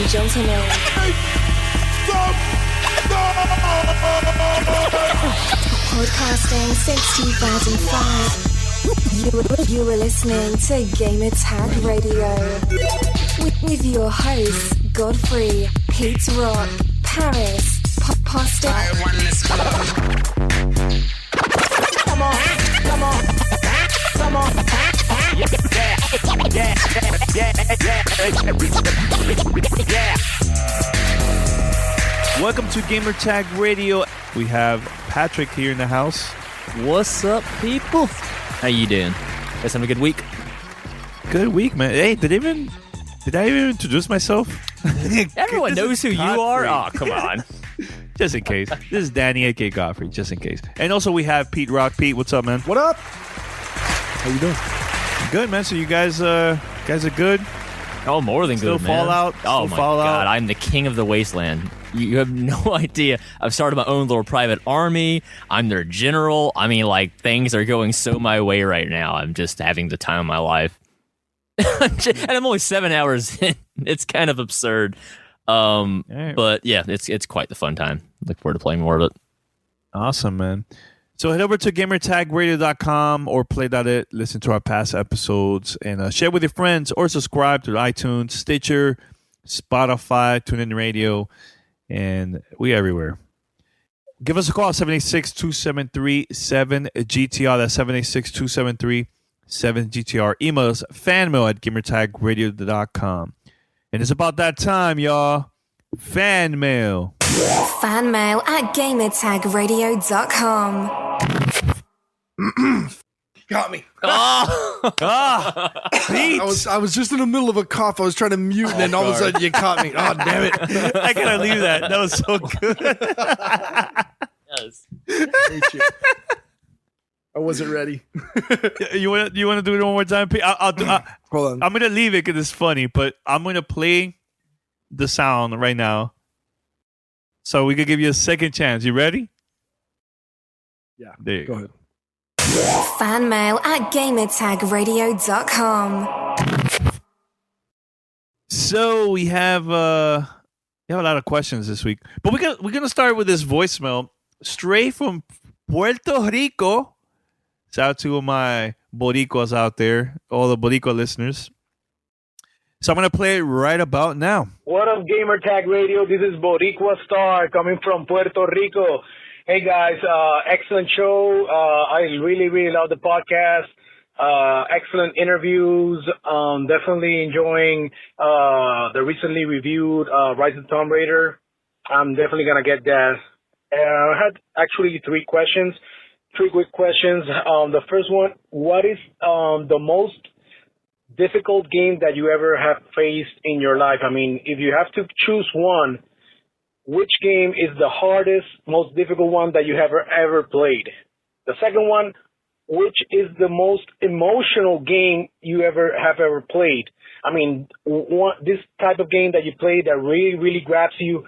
gentlemen. Podcasting since 2005. You were listening to Gamer Tag Radio with your hosts Godfrey, Pete Rock, Paris, Pasta. Come on. Yeah. Welcome to Gamer Tag Radio. We have Patrick here in the house. What's up, people? How you doing? Guys having a good week? Good week, man. Hey, did I even introduce myself? Everyone knows who you are. Oh, come on. Just in case. This is Danny, a.k.a. Godfrey, just in case. And also we have Pete Rock. Pete, what's up, man? What up? How you doing? Good, man. So you guys are good? Oh, more than Still good, man. Fallout? Oh, Still my Fallout? God. I'm the king of the wasteland. You have no idea. I've started my own little private army. I'm their general. I mean, like, things are going so my way right now. I'm just having the time of my life. And I'm only 7 hours in. It's kind of absurd. Right. But, yeah, it's quite the fun time. Look forward to playing more of it. Awesome, man. So head over to gamertagradio.com or play.it, listen to our past episodes, and share with your friends or subscribe to iTunes, Stitcher, Spotify, TuneIn Radio, and we everywhere. Give us a call, 786-273-7GTR. That's 786-273-7GTR. Email us, fanmail at gamertagradio.com. And it's about that time, y'all. Fan mail. Fan mail at gamertagradio.com. Got me. Pete. I was just in the middle of a cough. I was trying to mute, and then all of a sudden you caught me. Oh, damn it. I gotta leave that. That was so good. Yes. Hate you. I wasn't ready. You want to do it one more time, Pete? Hold on. I'm gonna leave it because it's funny, but I'm gonna play the sound right now, so we could give you a second chance. You ready? Yeah. There you go go. ahead. Fan mail at gamertagradio.com. So we have a lot of questions this week, but we're gonna start with this voicemail straight from Puerto Rico. Shout out to my Boricuas out there, all the Boricua listeners. So I'm going to play it right about now. What up, Gamer Tag Radio? This is Boricua Star coming from Puerto Rico. Hey, guys, excellent show. I really, really love the podcast. Excellent interviews. Definitely enjoying the recently reviewed Rise of the Tomb Raider. I'm definitely going to get that. I had actually three quick questions. The first one, what is the most difficult game that you ever have faced in your life? I mean, if you have to choose one, which game is the hardest, most difficult one that you have ever played? The second one, which is the most emotional game you have ever played? I mean, this type of game that you play that really, really grabs you,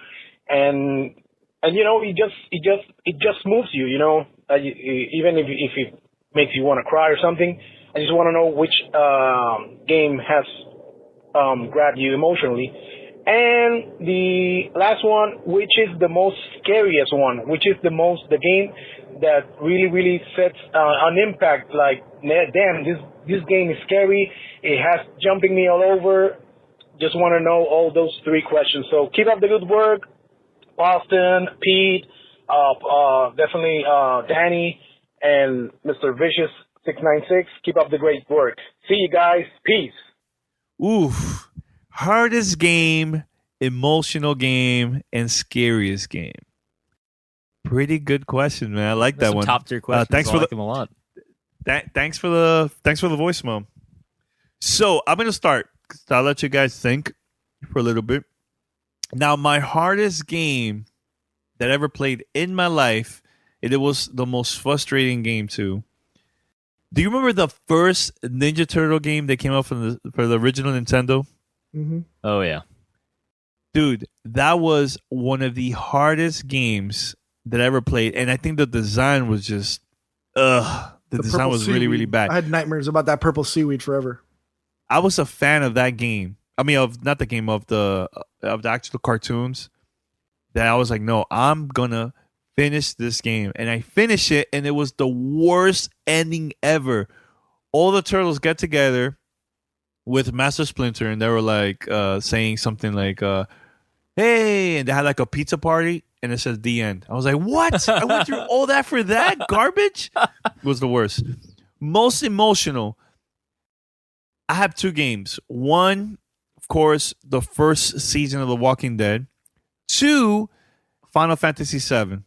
and you know, it just moves you. You know, even if it makes you want to cry or something. I just want to know which game has grabbed you emotionally. And the last one, which is the most scariest one, which is the game that really, really sets an impact, like, damn, this game is scary. It has jumping me all over. Just want to know all those three questions. So keep up the good work, Boston, Pete, definitely Danny, and Mr. Vicious 696. Keep up the great work. See you guys. Peace. Oof. Hardest game, emotional game, and scariest game. Pretty good question, man. I like that one. Top tier questions. Thanks I for like them a lot. Thanks for the voicemail. So I'm gonna start. I'll let you guys think for a little bit. Now, my hardest game that I ever played in my life, it was the most frustrating game too. Do you remember the first Ninja Turtle game that came out for the original Nintendo? Mm-hmm. Oh, yeah. Dude, that was one of the hardest games that I ever played, and I think the design was just, the design purple was really, seaweed. really bad. I had nightmares about that purple seaweed forever. I was a fan of that game. I mean, of not the game of the actual cartoons. That I was like, no, I'm gonna finish this game, and I finished it, and it was the worst ending ever. All the turtles get together with Master Splinter, and they were like saying something like, "Hey," and they had like a pizza party, and it says the end. I was like, what? I went through all that for that garbage? It was the worst. Most emotional. I have 2 games. One, of course, the first season of The Walking Dead. 2, Final Fantasy VII.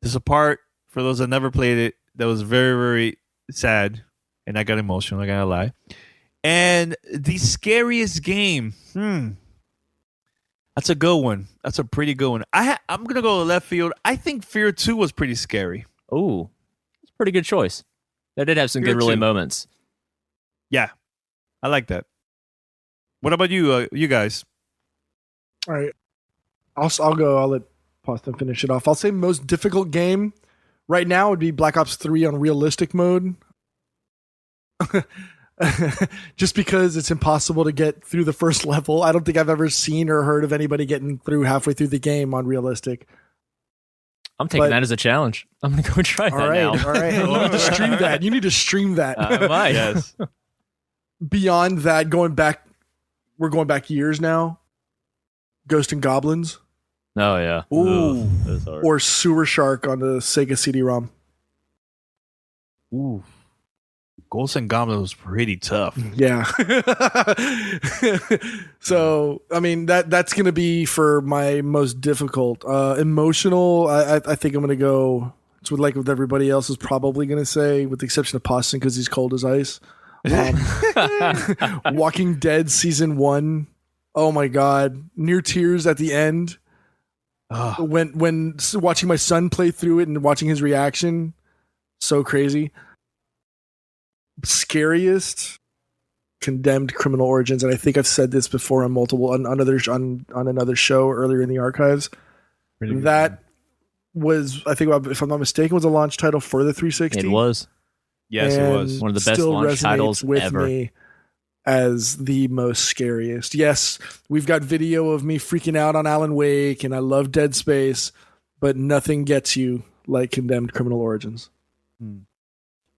There's a part, for those that never played it, that was very, very sad, and I got emotional, I gotta lie. And the scariest game, that's a good one. That's a pretty good one. I'm going to go to left field. I think Fear 2 was pretty scary. Ooh, it's a pretty good choice. That did have some Fear good early 2. moments. Yeah, I like that. What about you, you guys? All right. I'll go. I'll let Poston finish it off. I'll say most difficult game right now would be Black Ops 3 on realistic mode. Just because it's impossible to get through the first level. I don't think I've ever seen or heard of anybody getting through halfway through the game on realistic. I'm taking that as a challenge. I'm going to go try that now. All right. You need to stream that. You need to stream that. I might. Yes. Beyond that, we're going back years now. Ghost and Goblins. Oh, yeah. Ooh. That's hard. Or Sewer Shark on the Sega CD-ROM. Ooh. Ghosts and Goblins was pretty tough. Yeah. So, I mean, that's going to be for my most difficult. Emotional, I think I'm going to go, it's with everybody else is probably going to say, with the exception of Poston because he's cold as ice. Walking Dead Season 1. Oh my God. Near tears at the end. When watching my son play through it and watching his reaction. So crazy. Scariest, Condemned Criminal Origins, and I think I've said this before on another show earlier in the archives. That was, I think, if I'm not mistaken, was a launch title for the 360. It was. Yes, it was. One of the best still launch titles with ever. me as the most scariest. Yes, we've got video of me freaking out on Alan Wake, and I love Dead Space, but nothing gets you like Condemned Criminal Origins.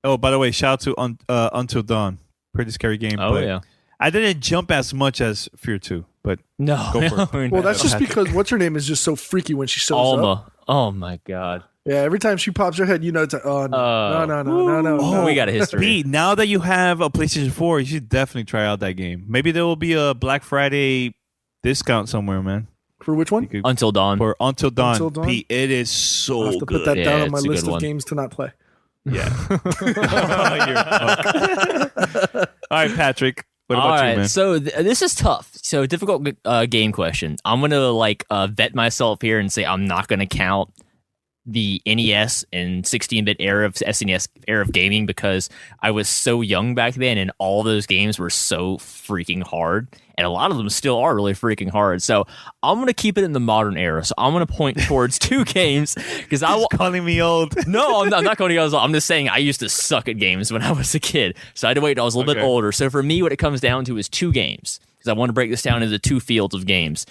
Oh, by the way, shout out to Until Dawn. Pretty scary game. Oh, but yeah. I didn't jump as much as Fear 2, but No. Go for it. no. Well, that's just because what's her name is just so freaky when she shows up. Alma. Oh, my God. Yeah, every time she pops her head, it's like, oh, no, no. Oh, we got a history. Pete, now that you have a PlayStation 4, you should definitely try out that game. Maybe there will be a Black Friday discount somewhere, man. For which one? Until Dawn. For Until Dawn. Until Dawn? Pete, it is so I'll have to good. put that down Yeah, on my it's a list good of one. games to not play. Yeah. All right, Patrick. What about you, man? So this is tough. So difficult game question. I'm gonna vet myself here and say I'm not gonna count the NES and 16-bit era of SNES era of gaming because I was so young back then, and all those games were so freaking hard, and a lot of them still are really freaking hard. So I'm gonna keep it in the modern era. So I'm gonna point towards 2 games because I calling me old. No, I'm not going to go. I'm just saying I used to suck at games when I was a kid. So I had to wait until I was a little bit older. So for me, what it comes down to is 2 games because I want to break this down into 2 fields of games.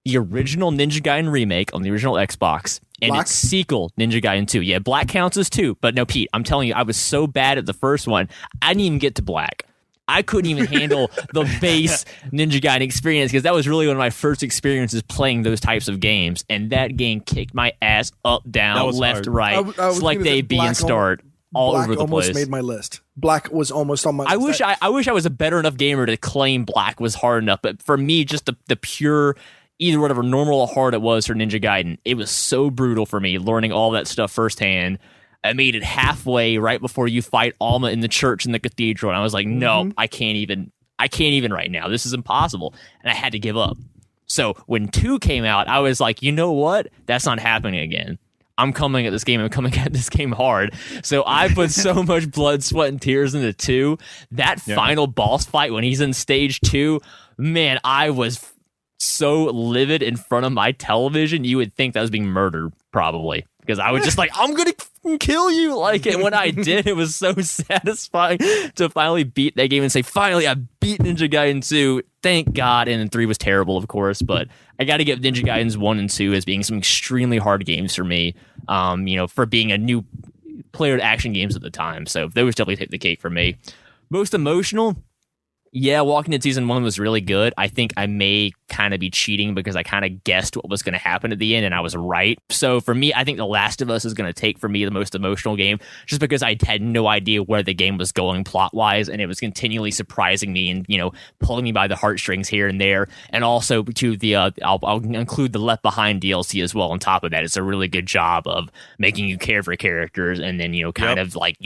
The original Ninja Gaiden remake on the original Xbox and Black? its sequel, Ninja Gaiden 2. Yeah, Black counts as 2. But no, Pete, I'm telling you, I was so bad at the first one, I didn't even get to Black. I couldn't even handle the base Ninja Gaiden experience because that was really one of my first experiences playing those types of games. And that game kicked my ass up, down, left, hard. right, I was select gonna say A, B, and Black start all Black over the almost place. made my list. Black was almost on my list. I wish I was a better enough gamer to claim Black was hard enough. But for me, just the pure, either whatever normal or hard it was for Ninja Gaiden, it was so brutal for me learning all that stuff firsthand. I made it halfway right before you fight Alma in the church in the cathedral, and I was like, no, I can't even right now. This is impossible. And I had to give up. So when 2 came out, I was like, you know what? That's not happening again. I'm coming at this game. I'm coming at this game hard. So I put so much blood, sweat, and tears into 2. That final boss fight when he's in stage 2, man, I was so livid in front of my television. You would think that I was being murdered, probably. Because I was just like, I'm going to fucking kill you. Like, and when I did, it was so satisfying to finally beat that game and say, finally, I beat Ninja Gaiden 2. Thank God. And then 3 was terrible, of course, but I got to give Ninja Gaidens 1 and 2 as being some extremely hard games for me, for being a new player to action games at the time. So those definitely take the cake for me. Most emotional, yeah, Walking Dead Season 1 was really good. I think I may kind of be cheating because I kind of guessed what was going to happen at the end, and I was right. So for me, I think The Last of Us is going to take, for me, the most emotional game, just because I had no idea where the game was going plot-wise, and it was continually surprising me and, pulling me by the heartstrings here and there. And also, to the I'll include the Left Behind DLC as well on top of that. It's a really good job of making you care for characters and then, kind of like,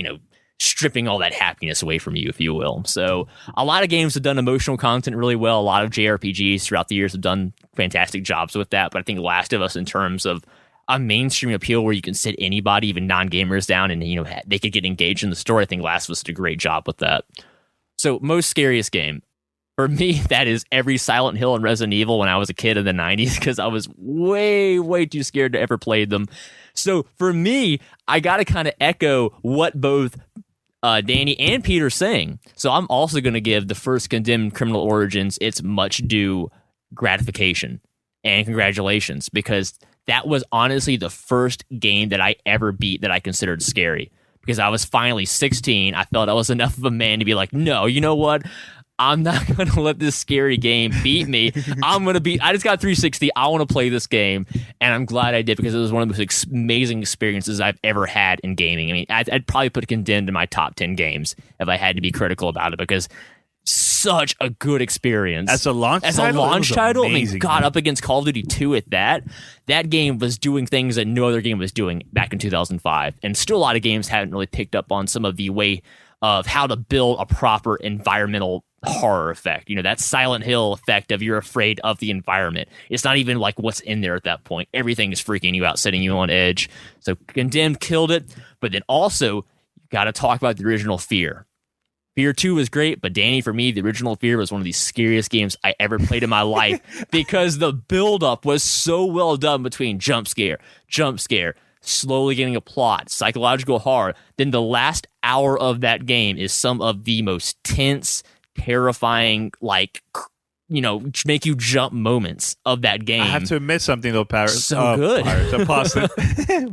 stripping all that happiness away from you, if you will. So a lot of games have done emotional content really well. A lot of JRPGs throughout the years have done fantastic jobs with that. But I think Last of Us, in terms of a mainstream appeal where you can sit anybody, even non-gamers, down and, they could get engaged in the story, I think Last of Us did a great job with that. So most scariest game. For me, that is every Silent Hill and Resident Evil when I was a kid in the 90s, because I was way, way too scared to ever play them. So for me, I got to kind of echo what both Danny and Peter saying. So I'm also going to give the first Condemned Criminal Origins its much due gratification and congratulations, because that was honestly the first game that I ever beat that I considered scary, because I was finally 16. I felt I was enough of a man to be like, no, you know what? I'm not going to let this scary game beat me. I just got 360. I want to play this game. And I'm glad I did, because it was one of the most amazing experiences I've ever had in gaming. I mean, I'd probably put Condemned in my top 10 games if I had to be critical about it, because such a good experience. As a launch title, amazing, I mean, God, up against Call of Duty 2 at that game was doing things that no other game was doing back in 2005. And still a lot of games haven't really picked up on some of the way of how to build a proper environmental horror effect. That Silent Hill effect of you're afraid of the environment. It's not even like what's in there at that point. Everything is freaking you out, setting you on edge. So Condemned killed it. But then also, you got to talk about the original Fear. Fear 2 was great, but Danny, for me, the original Fear was one of the scariest games I ever played in my life, because the build-up was so well done between jump scare, slowly getting a plot, psychological horror. Then the last hour of that game is some of the most tense, terrifying, make you jump moments of that game. I have to admit something though, Paris. So good. Possum.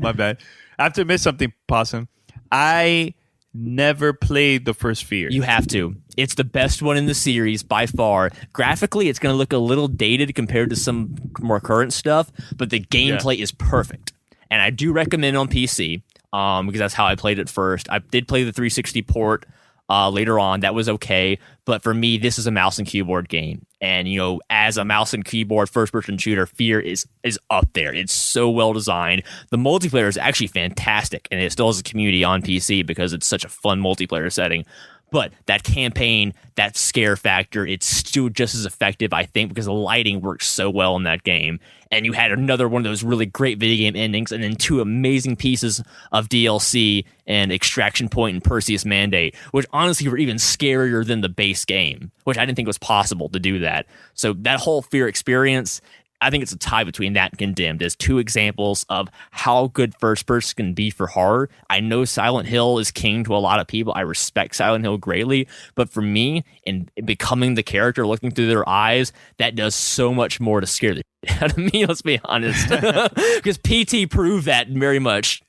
My bad. I have to admit something, Possum. I never played the first Fear. You have to. It's the best one in the series by far. Graphically, it's going to look a little dated compared to some more current stuff, but the gameplay is perfect. And I do recommend on PC, because that's how I played it first. I did play the 360 port later on. That was okay. But for me, this is a mouse and keyboard game. And, as a mouse and keyboard first-person shooter, Fear is up there. It's so well designed. The multiplayer is actually fantastic, and it still has a community on PC because it's such a fun multiplayer setting. But that campaign, that scare factor, it's still just as effective, I think, because the lighting works so well in that game. And you had another one of those really great video game endings, and then 2 amazing pieces of DLC and Extraction Point and Perseus Mandate, which honestly were even scarier than the base game, which I didn't think was possible to do that. So that whole Fear experience, I think it's a tie between that and Condemned as 2 examples of how good first person can be for horror. I know Silent Hill is king to a lot of people. I respect Silent Hill greatly. But for me, in becoming the character, looking through their eyes, that does so much more to scare the shit out of me, let's be honest. Because PT proved that very much.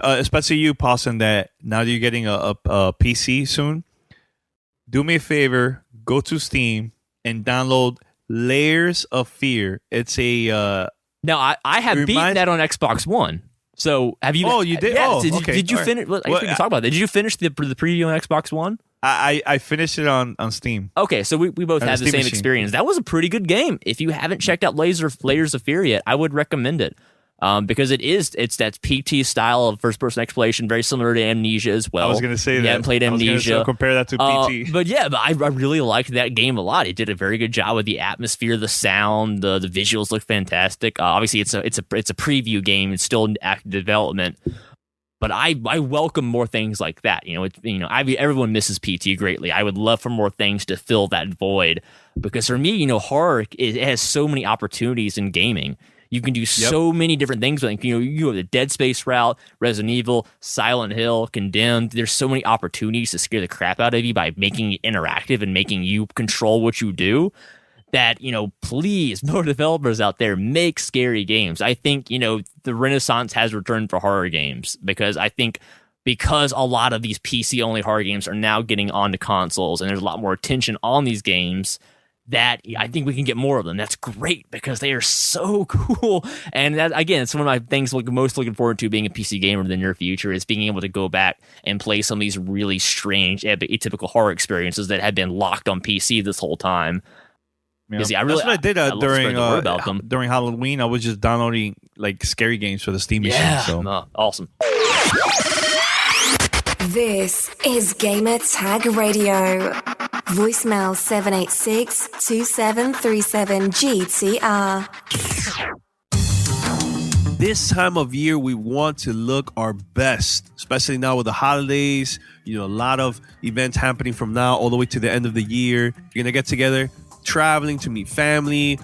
Especially you, Possum, that now that you're getting a PC soon, do me a favor, go to Steam and download Layers of Fear. It's a now I have beaten that on Xbox One. So have you? Oh, you did. Yeah, oh, okay. Did you finish? I think we can talk about that. Did you finish the preview on Xbox One? I finished it on Steam. Okay, so we both had the same Machine. experience. That was a pretty good game. If you haven't checked out Layers of Fear yet, I would recommend it. Because it's that PT style of first-person exploration, very similar to Amnesia as well. I was going to say that. You haven't played Amnesia. Compare that to PT. But I really liked that game a lot. It did a very good job with the atmosphere, the sound, the visuals look fantastic. Obviously, it's a preview game. It's still in active development. But I welcome more things like that. Everyone misses PT greatly. I would love for more things to fill that void. Because for me, horror, it has so many opportunities in gaming. You can do so many different things. Like, you have the Dead Space route, Resident Evil, Silent Hill, Condemned. There's so many opportunities to scare the crap out of you by making it interactive and making you control what you do. That, please, more developers out there, make scary games. I think, the renaissance has returned for horror games, because a lot of these PC-only horror games are now getting onto consoles, and there's a lot more attention on these games, that I think we can get more of them. That's great, because they are so cool. And that, again, it's one of my things most looking forward to being a PC gamer in the near future, is being able to go back and play some of these really strange, atypical horror experiences that have been locked on PC this whole time. Yeah. That's what I did during Halloween. I was just downloading like scary games for the Steam Machine. Yeah, so. Awesome. This is Gamer Tag Radio. Voicemail 786-2737-GTR. This time of year, we want to look our best, especially now with the holidays. A lot of events happening from now all the way to the end of the year. You're going to get together, traveling to meet family,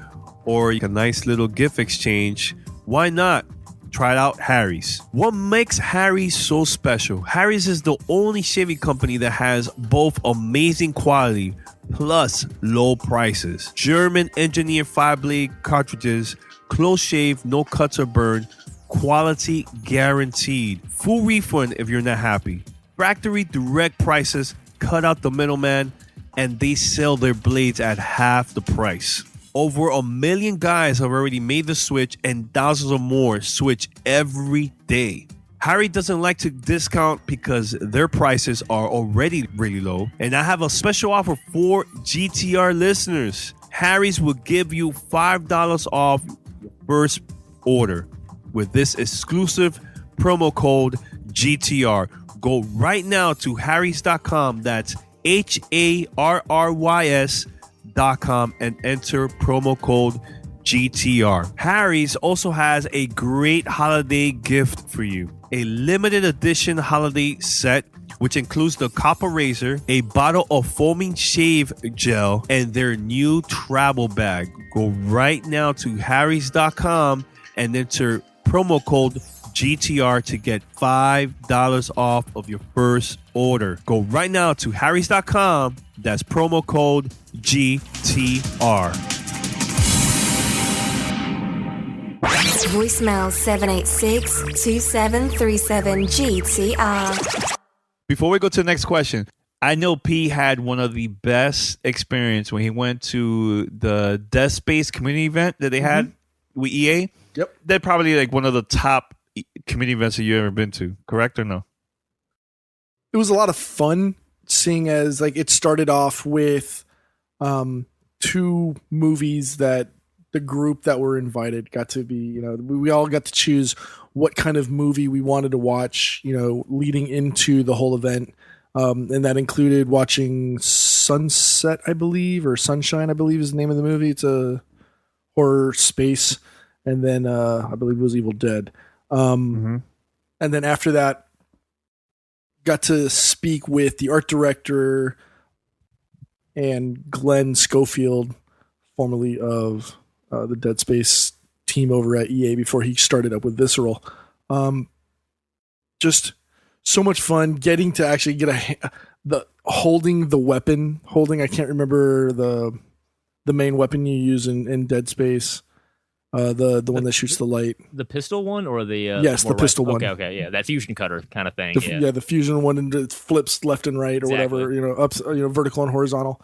or a nice little gift exchange. Why not try out Harry's? What makes Harry's so special? Harry's is the only shaving company that has both amazing quality plus low prices. German engineered 5-blade cartridges, close shave, no cuts or burn, quality guaranteed. Full refund if you're not happy. Factory direct prices, cut out the middleman, and they sell their blades at half the price. Over 1 million guys have already made the switch, and thousands of more switch every day. Harry doesn't like to discount because their prices are already really low. And I have a special offer for GTR listeners. Harry's will give you $5 off your first order with this exclusive promo code GTR. Go right now to harrys.com. That's HARRYS.com and enter promo code GTR. Harry's also has a great holiday gift for you. A limited edition holiday set, which includes the copper razor, a bottle of foaming shave gel, and their new travel bag. Go right now to harrys.com and enter promo code GTR to get $5 off of your first order. Go right now to harrys.com. That's promo code GTR. Voicemail 786-2737-GTR. Before we go to the next question, I know P had one of the best experience when he went to the Dead Space community event that they had with EA. Yep. They're probably like one of the top community events that you've ever been to, correct or no? It was a lot of fun, seeing as like it started off with 2 movies that the group that were invited got to be, we all got to choose what kind of movie we wanted to watch, leading into the whole event. And that included watching Sunset, I believe, or Sunshine, I believe is the name of the movie. It's a horror space. And then I believe it was Evil Dead. And then after that, got to speak with the art director and Glenn Schofield, formerly of the Dead Space team over at EA before he started up with Visceral. Just so much fun getting to actually get holding the weapon. I can't remember the main weapon you use in Dead Space. The one that shoots the light. The pistol one or the yes, the pistol one. Okay, yeah, that fusion cutter kind of thing. The fusion one, and it flips left and right or whatever. Up, vertical and horizontal.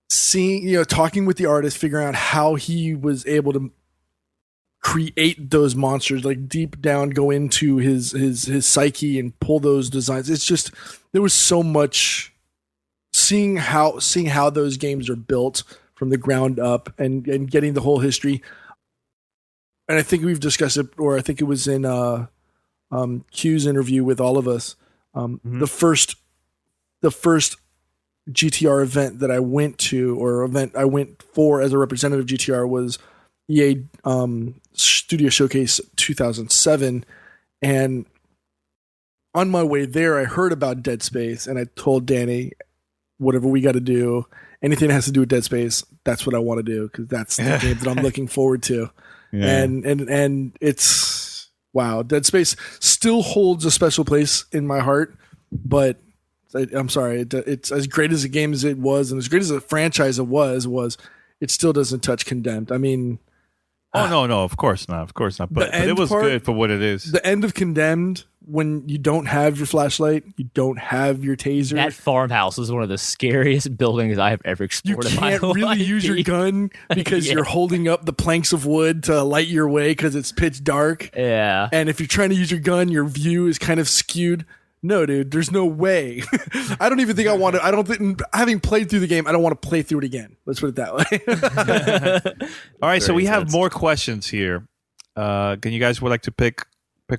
Seeing, talking with the artist, figuring out how he was able to create those monsters, like deep down, go into his psyche and pull those designs. It's just, there was so much seeing how those games are built from the ground up and getting the whole history. And I think we've discussed it, or I think it was in Q's interview with all of us. The first GTR event that I went to, or event I went for as a representative of GTR, was EA Studio Showcase 2007. And on my way there, I heard about Dead Space, and I told Danny, whatever we got to do. anything that has to do with Dead Space, that's what I want to do because that's the game that I'm looking forward to. Yeah. And it's wow, Dead Space still holds a special place in my heart, but I'm sorry, it's as great as a game as it was, and as great as a franchise it was it still doesn't touch Condemned. I mean, no, of course not, but it was good for what it is. The end of Condemned, when you don't have your flashlight, you don't have your taser. That farmhouse is one of the scariest buildings I have ever explored in my life. You can't really use your gun because you're holding up the planks of wood to light your way because it's pitch dark. Yeah. And if you're trying to use your gun, your view is kind of skewed. No, dude, there's no way. I don't even think I want to. Having played through the game, I don't want to play through it again. Let's put it that way. All right, so we have more questions here. Can you guys would like to pick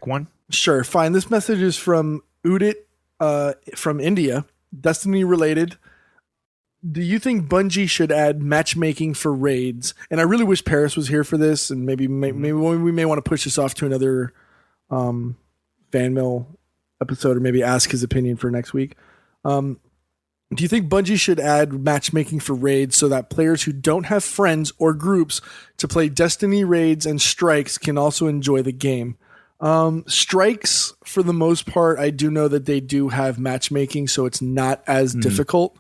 one? Sure, fine. This message is from Udit from India, Destiny related. Do you think Bungie should add matchmaking for raids? And I really wish Paris was here for this, and maybe we may want to push this off to another fan mail episode, or maybe ask his opinion for next week. Do you think Bungie should add matchmaking for raids so that players who don't have friends or groups to play Destiny raids and strikes can also enjoy the game? Strikes, for the most part, I do know that they do have matchmaking, so it's not as difficult.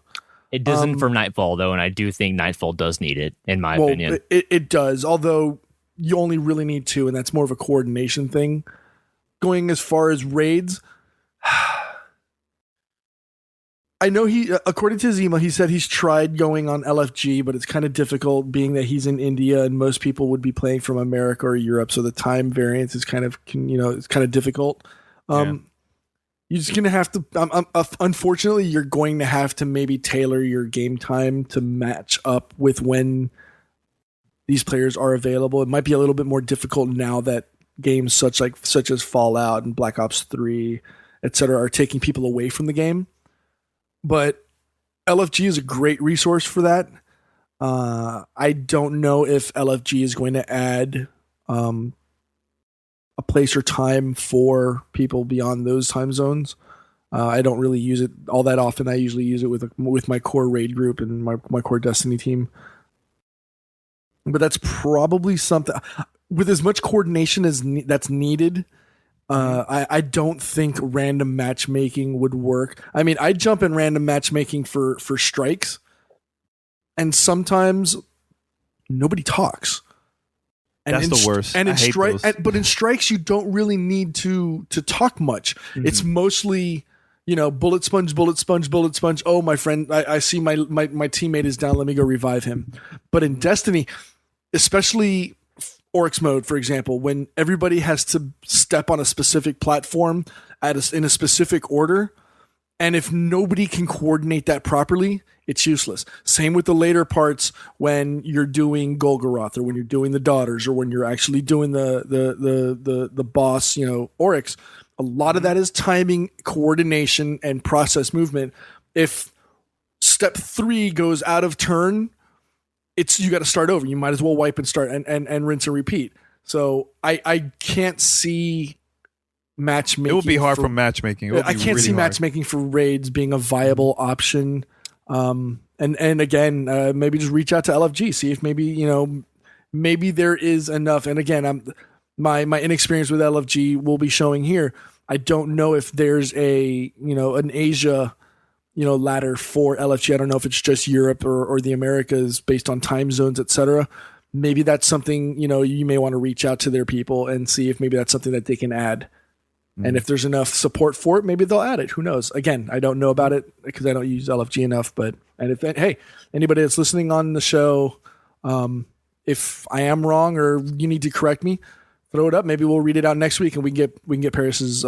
It doesn't for Nightfall, though, and I do think Nightfall does need it, in my opinion. It does, although you only really need 2, and that's more of a coordination thing. Going as far as raids, I know according to his email, he said he's tried going on LFG, but it's kind of difficult being that he's in India and most people would be playing from America or Europe. So the time variance is kind of, it's kind of difficult. You're just going to have to, unfortunately, you're going to have to maybe tailor your game time to match up with when these players are available. It might be a little bit more difficult now that games such as Fallout and Black Ops 3, etc., are taking people away from the game. But LFG is a great resource for that. I don't know if LFG is going to add a place or time for people beyond those time zones. I don't really use it all that often. I usually use it with my core raid group and my core Destiny team. But that's probably something with as much coordination as that's needed. I don't think random matchmaking would work. I mean, I jump in random matchmaking for strikes, and sometimes nobody talks. And that's the worst. And in but in strikes, you don't really need to talk much. Mm-hmm. It's mostly, bullet sponge. Oh, my friend, I see my teammate is down. Let me go revive him. But in Destiny, especially Oryx mode, for example, when everybody has to step on a specific platform in a specific order, and if nobody can coordinate that properly, it's useless. Same with the later parts when you're doing Golgoroth, or when you're doing the Daughters, or when you're actually doing the boss, Oryx. A lot of that is timing, coordination, and process movement. If step 3 goes out of turn, you got to start over. You might as well wipe and start and rinse and repeat. So I can't see matchmaking. It would be hard for matchmaking. I can't see matchmaking for raids being a viable option. And again, maybe just reach out to LFG, see if maybe there is enough. And again, my inexperience with LFG will be showing here. I don't know if there's an Asia ladder for LFG. I don't know if it's just Europe or the Americas based on time zones, etc. Maybe that's something, you may want to reach out to their people and see if maybe that's something that they can add. And if there's enough support for it, maybe they'll add it. Who knows? Again, I don't know about it because I don't use LFG enough. Hey, anybody that's listening on the show, if I am wrong or you need to correct me, throw it up. Maybe we'll read it out next week and we can get Paris's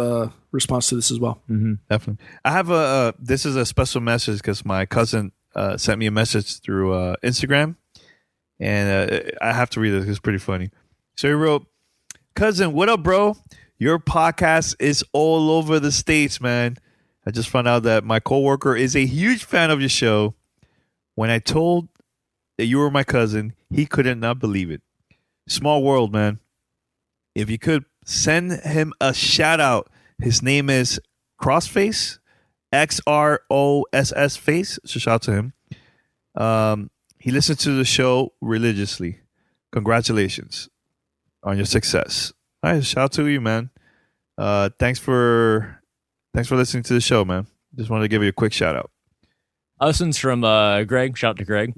response to this as well. Mm-hmm. Definitely. I have this is a special message because my cousin sent me a message through Instagram, and I have to read it. It's pretty funny. So he wrote, "Cousin, what up, bro? Your podcast is all over the States, man. I just found out that my coworker is a huge fan of your show. When I told that you were my cousin, he couldn't not believe it. Small world, man. If you could send him a shout out. His name is Crossface, XROSS Face. So shout out to him. He listens to the show religiously. Congratulations on your success. All right, shout out to you, man. Thanks for listening to the show, man. Just wanted to give you a quick shout out. This one's from Greg. Shout out to Greg.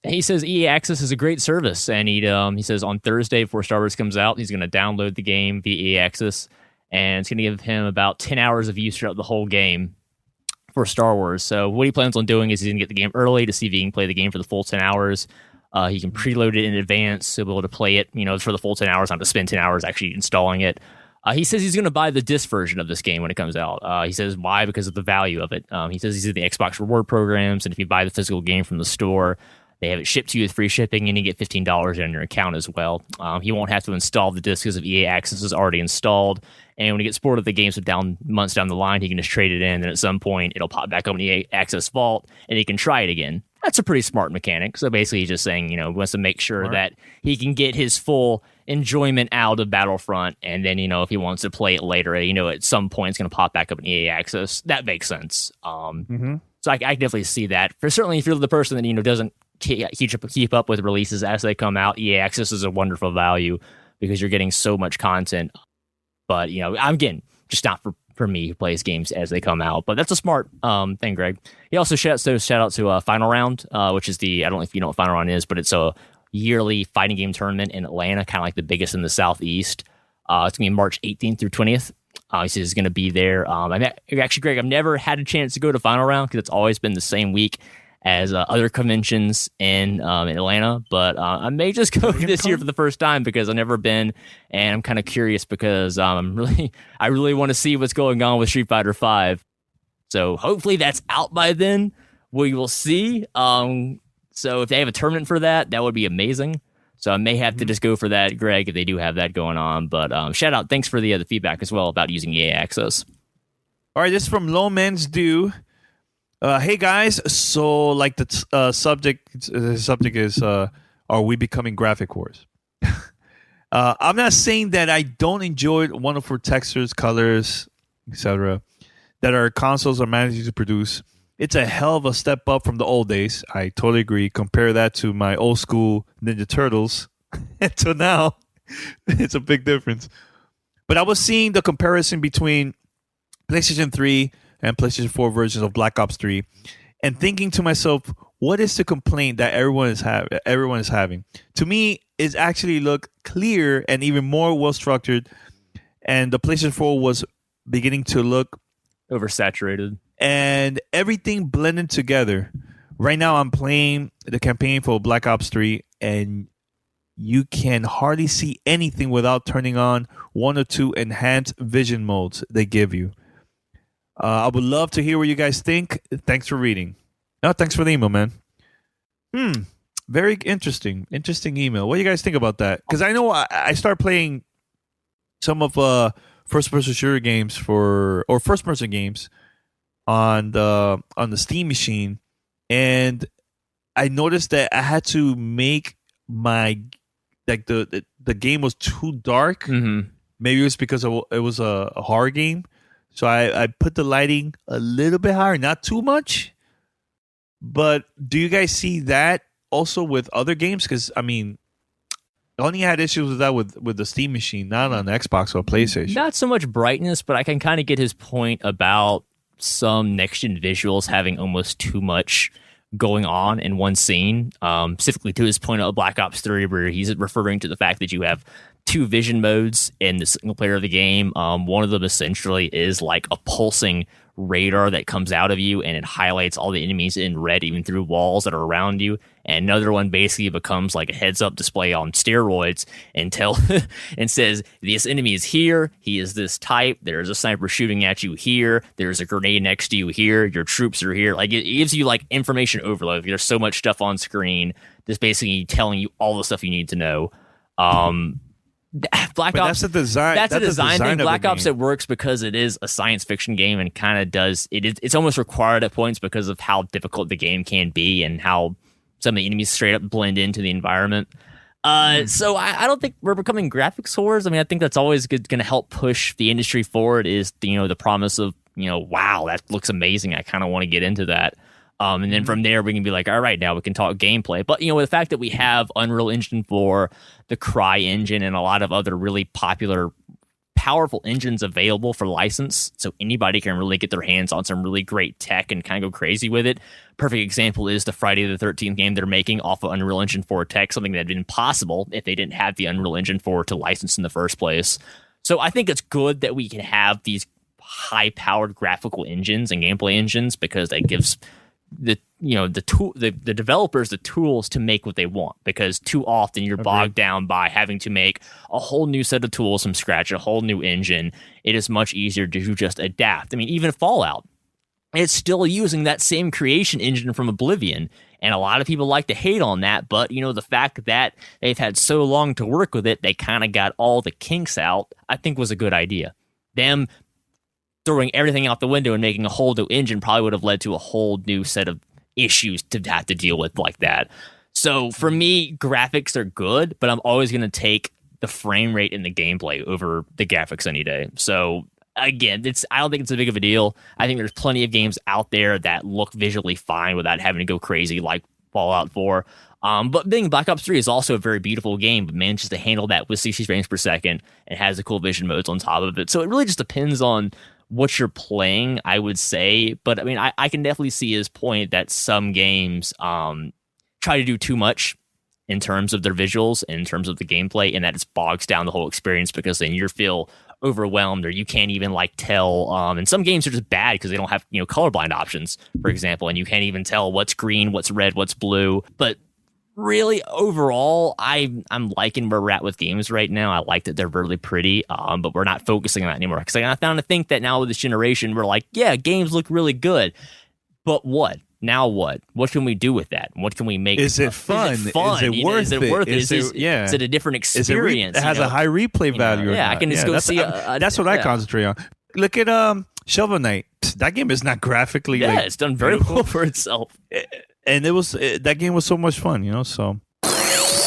He says EA Access is a great service, and he says on Thursday before Star Wars comes out, he's going to download the game via EA Access, and it's going to give him about 10 hours of use throughout the whole game for Star Wars. So what he plans on doing is he's going to get the game early to see if he can play the game for the full 10 hours. He can preload it in advance, so he'll be able to play it, for the full 10 hours, not to spend 10 hours actually installing it. He says he's going to buy the disc version of this game when it comes out. He says why? Because of the value of it. He says he's in the Xbox reward programs, and if you buy the physical game from the store, they have it shipped to you with free shipping, and you get $15 in your account as well. He won't have to install the disc because of EA Access is already installed. And when he gets bored of the games months down the line, he can just trade it in, and at some point, it'll pop back up in the EA Access vault, and he can try it again. That's a pretty smart mechanic. So basically, he's just saying, he wants to make sure that he can get his full enjoyment out of Battlefront, and then, if he wants to play it later, at some point, it's going to pop back up in EA Access. That makes sense. So I definitely see that. Certainly, if you're the person that, doesn't keep up with releases as they come out, EA Access is a wonderful value because you're getting so much content. But, I'm getting just not for me who plays games as they come out. But that's a smart thing, Greg. He also shout out to Final Round, which is I don't know if you know what Final Round is, but it's a yearly fighting game tournament in Atlanta, kind of like the biggest in the Southeast. It's going to be March 18th through 20th. He says he's going to be there. Actually, Greg, I've never had a chance to go to Final Round because it's always been the same week as other conventions in Atlanta, but I may just go this year for the first time because I've never been, and I'm kind of curious because I really want to see what's going on with Street Fighter V. So hopefully that's out by then. We will see. So if they have a tournament for that would be amazing. So I may have to just go for that, Greg, if they do have that going on. But shout out, thanks for the feedback as well about using EA Access. All right, this is from Low Men's Dew. Hey guys, so like the subject is are we becoming graphic wars? I'm not saying that I don't enjoy wonderful textures, colors, etc. that our consoles are managing to produce. It's a hell of a step up from the old days. I totally agree. Compare that to my old school Ninja Turtles to now. It's a big difference. But I was seeing the comparison between PlayStation 3 and PlayStation 4 versions of Black Ops 3, and thinking to myself, what is the complaint that everyone is having? To me, it actually looked clear and even more well structured, and the PlayStation 4 was beginning to look oversaturated, and everything blended together. Right now, I'm playing the campaign for Black Ops 3, and you can hardly see anything without turning on one or two enhanced vision modes they give you. I would love to hear what you guys think. Thanks for reading. No, thanks for the email, man. Very interesting email. What do you guys think about that? Because I know I started playing some of first-person shooter games or first-person games on the Steam Machine, and I noticed that I had to make my the game was too dark. Mm-hmm. Maybe it was because it was a horror game. So I put the lighting a little bit higher, not too much. But do you guys see that also with other games? Because, I mean, I only had issues with that with the Steam Machine, not on Xbox or PlayStation. Not so much brightness, but I can kind of get his point about some next-gen visuals having almost too much going on in one scene. Specifically to his point of Black Ops 3, where he's referring to the fact that you have two vision modes in the single player of the game. One of them essentially is like a pulsing radar that comes out of you, and it highlights all the enemies in red even through walls that are around you. And another one basically becomes like a heads-up display on steroids and says, this enemy is here, he is this type, there's a sniper shooting at you here, there's a grenade next to you here, your troops are here. Like, it gives you like information overload. There's so much stuff on screen, just basically telling you all the stuff you need to know. Black Ops, that's a design. That's a design thing. Black Ops, game. it works because it is a science fiction game and kind of does it's almost required at points because of how difficult the game can be and how some of the enemies straight up blend into the environment. So I don't think we're becoming graphics whores. I mean, I think that's always going to help push the industry forward. Is the promise of wow, that looks amazing. I kind of want to get into that. And then from there, we can be like, all right, now we can talk gameplay. But, with the fact that we have Unreal Engine 4, the Cry engine, and a lot of other really popular, powerful engines available for license, so anybody can really get their hands on some really great tech and kind of go crazy with it. Perfect example is the Friday the 13th game they're making off of Unreal Engine 4 tech, something that had been impossible if they didn't have the Unreal Engine 4 to license in the first place. So I think it's good that we can have these high-powered graphical engines and gameplay engines, because that gives the developers the tools to make what they want, because too often you're bogged down by having to make a whole new set of tools from scratch, a whole new engine. It is much easier to just adapt. I mean, even Fallout, it's still using that same creation engine from Oblivion, and a lot of people like to hate on that, but the fact that they've had so long to work with it, they kind of got all the kinks out, I think was a good idea. Them throwing everything out the window and making a whole new engine probably would have led to a whole new set of issues to have to deal with like that. So for me, graphics are good, but I'm always going to take the frame rate and the gameplay over the graphics any day. So again, I don't think it's a big of a deal. I think there's plenty of games out there that look visually fine without having to go crazy like Fallout 4. But being Black Ops 3 is also a very beautiful game, but manages to handle that with 60 frames per second and has the cool vision modes on top of it. So it really just depends on what you're playing, I would say. But I mean, I can definitely see his point that some games try to do too much in terms of their visuals, in terms of the gameplay, and that just bogs down the whole experience, because then you feel overwhelmed, or you can't even tell. And some games are just bad because they don't have colorblind options, for example, and you can't even tell what's green, what's red, what's blue. But really, overall, I'm liking where we're at with games right now. I like that they're really pretty, but we're not focusing on that anymore. Because I found to think that now with this generation, we're like, yeah, games look really good, but what? Now what? What can we do with that? What can we make? Is it fun? Is it worth Is it worth it? Is it a different experience? It has a high replay value. Yeah, I can just go see. That's what I concentrate on. Look at Shovel Knight. That game is not graphically. Yeah, it's done very well for itself. And it was that game was so much fun, so.